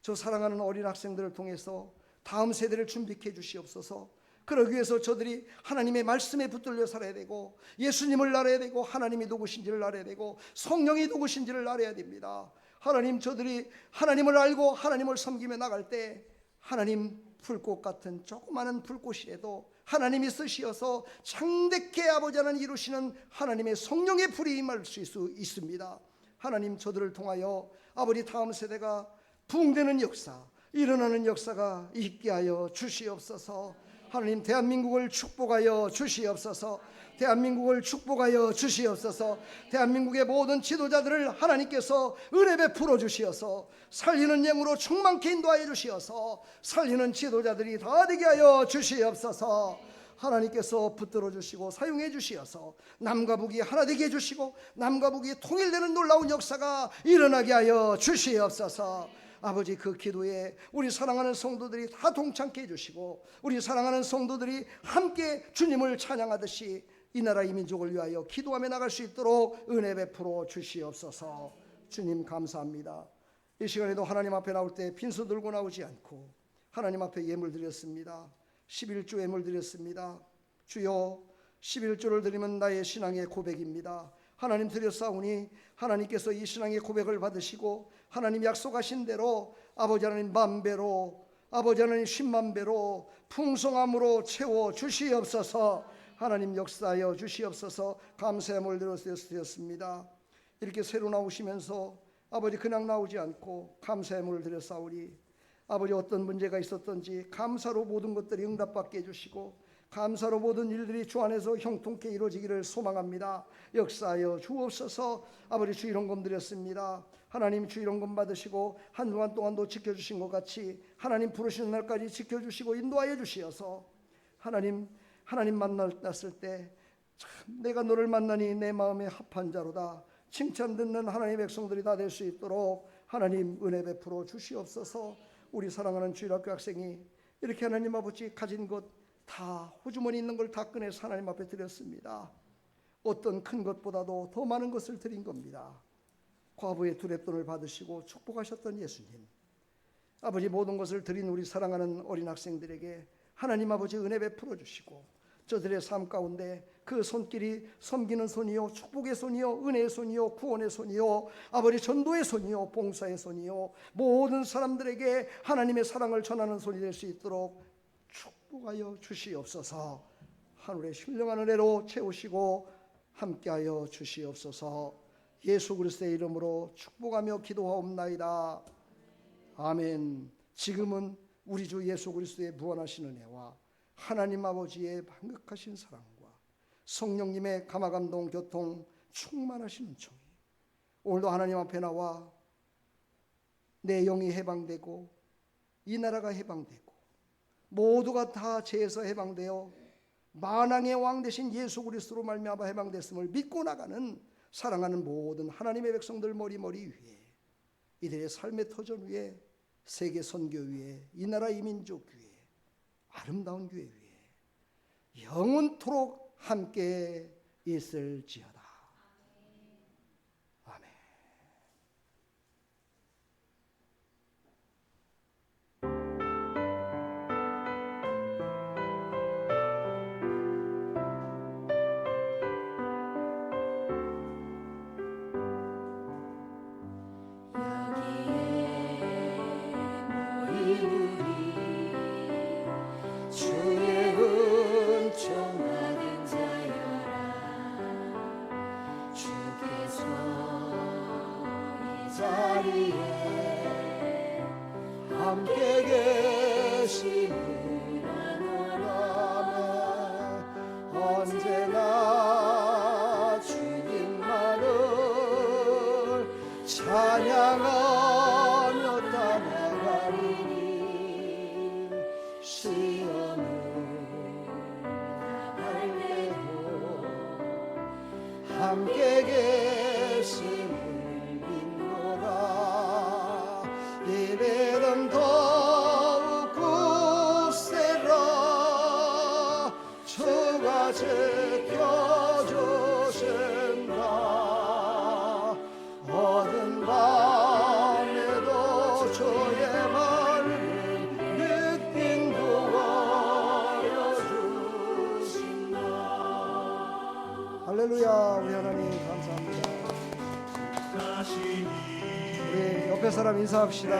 저 사랑하는 어린 학생들을 통해서 다음 세대를 준비해 주시옵소서. 그러기 위해서 저들이 하나님의 말씀에 붙들려 살아야 되고 예수님을 알아야 되고 하나님이 누구신지를 알아야 되고 성령이 누구신지를 알아야 됩니다. 하나님, 저들이 하나님을 알고 하나님을 섬기며 나갈 때 하나님 불꽃 같은 조그마한 불꽃이라도 하나님이 쓰시어서 창대케 아버지 하나님 이루시는 하나님의 성령의 불이 임할 수 있습니다. 하나님, 저들을 통하여 아버지 다음 세대가 부흥되는 역사, 일어나는 역사가 있게 하여 주시옵소서. 하나님, 대한민국을 축복하여 주시옵소서. 대한민국을 축복하여 주시옵소서. 대한민국의 모든 지도자들을 하나님께서 은혜 베풀어 주시어서 살리는 영으로 충만케 인도하여 주시어서 살리는 지도자들이 다 되게 하여 주시옵소서. 하나님께서 붙들어 주시고 사용해 주시어서 남과 북이 하나 되게 해주시고 남과 북이 통일되는 놀라운 역사가 일어나게 하여 주시옵소서. 아버지, 그 기도에 우리 사랑하는 성도들이 다 동참케 해주시고 우리 사랑하는 성도들이 함께 주님을 찬양하듯이 이 나라 이 민족을 위하여 기도하며 나갈 수 있도록 은혜 베풀어 주시옵소서. 주님 감사합니다. 이 시간에도 하나님 앞에 나올 때 빈손 들고 나오지 않고 하나님 앞에 예물 드렸습니다. 11조 예물 드렸습니다. 주여, 11조를 드리면 나의 신앙의 고백입니다. 하나님 드렸사오니 하나님께서 이 신앙의 고백을 받으시고 하나님 약속하신 대로 아버지 하나님 만배로 아버지 하나님 10만 배로 풍성함으로 채워 주시옵소서. 하나님 역사하여 주시옵소서. 감사의 몰 드렸습니다. 이렇게 새로 나오시면서 아버지 그냥 나오지 않고 감사의 문을 드렸사오니 아버지 어떤 문제가 있었던지 감사로 모든 것들이 응답받게 해주시고 감사로 모든 일들이 주 안에서 형통케 이루어지기를 소망합니다. 역사하여 주옵소서. 아버지 주 이런금 드렸습니다. 하나님 주 이런금 받으시고 한 주간 동안도 지켜주신 것 같이 하나님 부르시는 날까지 지켜주시고 인도하여 주시어서 하나님 만났을 때 참 내가 너를 만나니 내 마음에 합한 자로다 칭찬 듣는 하나님의 백성들이 다 될 수 있도록 하나님 은혜 베풀어 주시옵소서. 우리 사랑하는 주일학교 학생이 이렇게 하나님 아버지 가진 것 다 호주머니 있는 걸 다 꺼내서 하나님 앞에 드렸습니다. 어떤 큰 것보다도 더 많은 것을 드린 겁니다. 과부의 두랩돈을 받으시고 축복하셨던 예수님, 아버지 모든 것을 드린 우리 사랑하는 어린 학생들에게 하나님 아버지 은혜 베풀어 주시고 저들의 삶 가운데 그 손길이 섬기는 손이요 축복의 손이요 은혜의 손이요 구원의 손이요 아버지 전도의 손이요 봉사의 손이요 모든 사람들에게 하나님의 사랑을 전하는 손이 될 수 있도록 축복하여 주시옵소서. 하늘의 신령한 은혜로 채우시고 함께하여 주시옵소서. 예수 그리스도의 이름으로 축복하며 기도하옵나이다. 아멘. 지금은 우리 주 예수 그리스도의 무한하신 은혜와 하나님 아버지의 반극하신 사랑과 성령님의 감화감동 교통 충만하신 은총이 오늘도 하나님 앞에 나와 내 영이 해방되고 이 나라가 해방되고 모두가 다 죄에서 해방되어 만왕의 왕 되신 예수 그리스도로 말미암아 해방됐음을 믿고 나가는 사랑하는 모든 하나님의 백성들 머리머리 위에 이들의 삶의 터전 위에 세계 선교 위에 이 나라 이민족 위에 아름다운 교회 위에 영원토록 함께 있을지어다. 아멘. 주의 은총 받은 자여라 주께서 이 자리에 함께 계심을 아노라면 언제나 주님만을 찬양하며 따라가리니 시험을 당할 때도 함께 계심을 믿노라. 이래는 더욱 굳세라 주가 지켜주신다. 어두운 밤에도 주의 말을 느낀 구하여 주신다. 할렐루야. 우리 하나님 감사합니다. 우리 옆에 사람 인사합시다.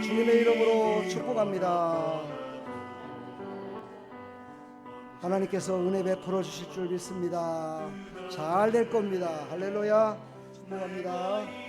주님의 이름으로 축복합니다. 하나님께서 은혜 베풀어 주실 줄 믿습니다. 잘 될 겁니다. 할렐루야. 축복합니다.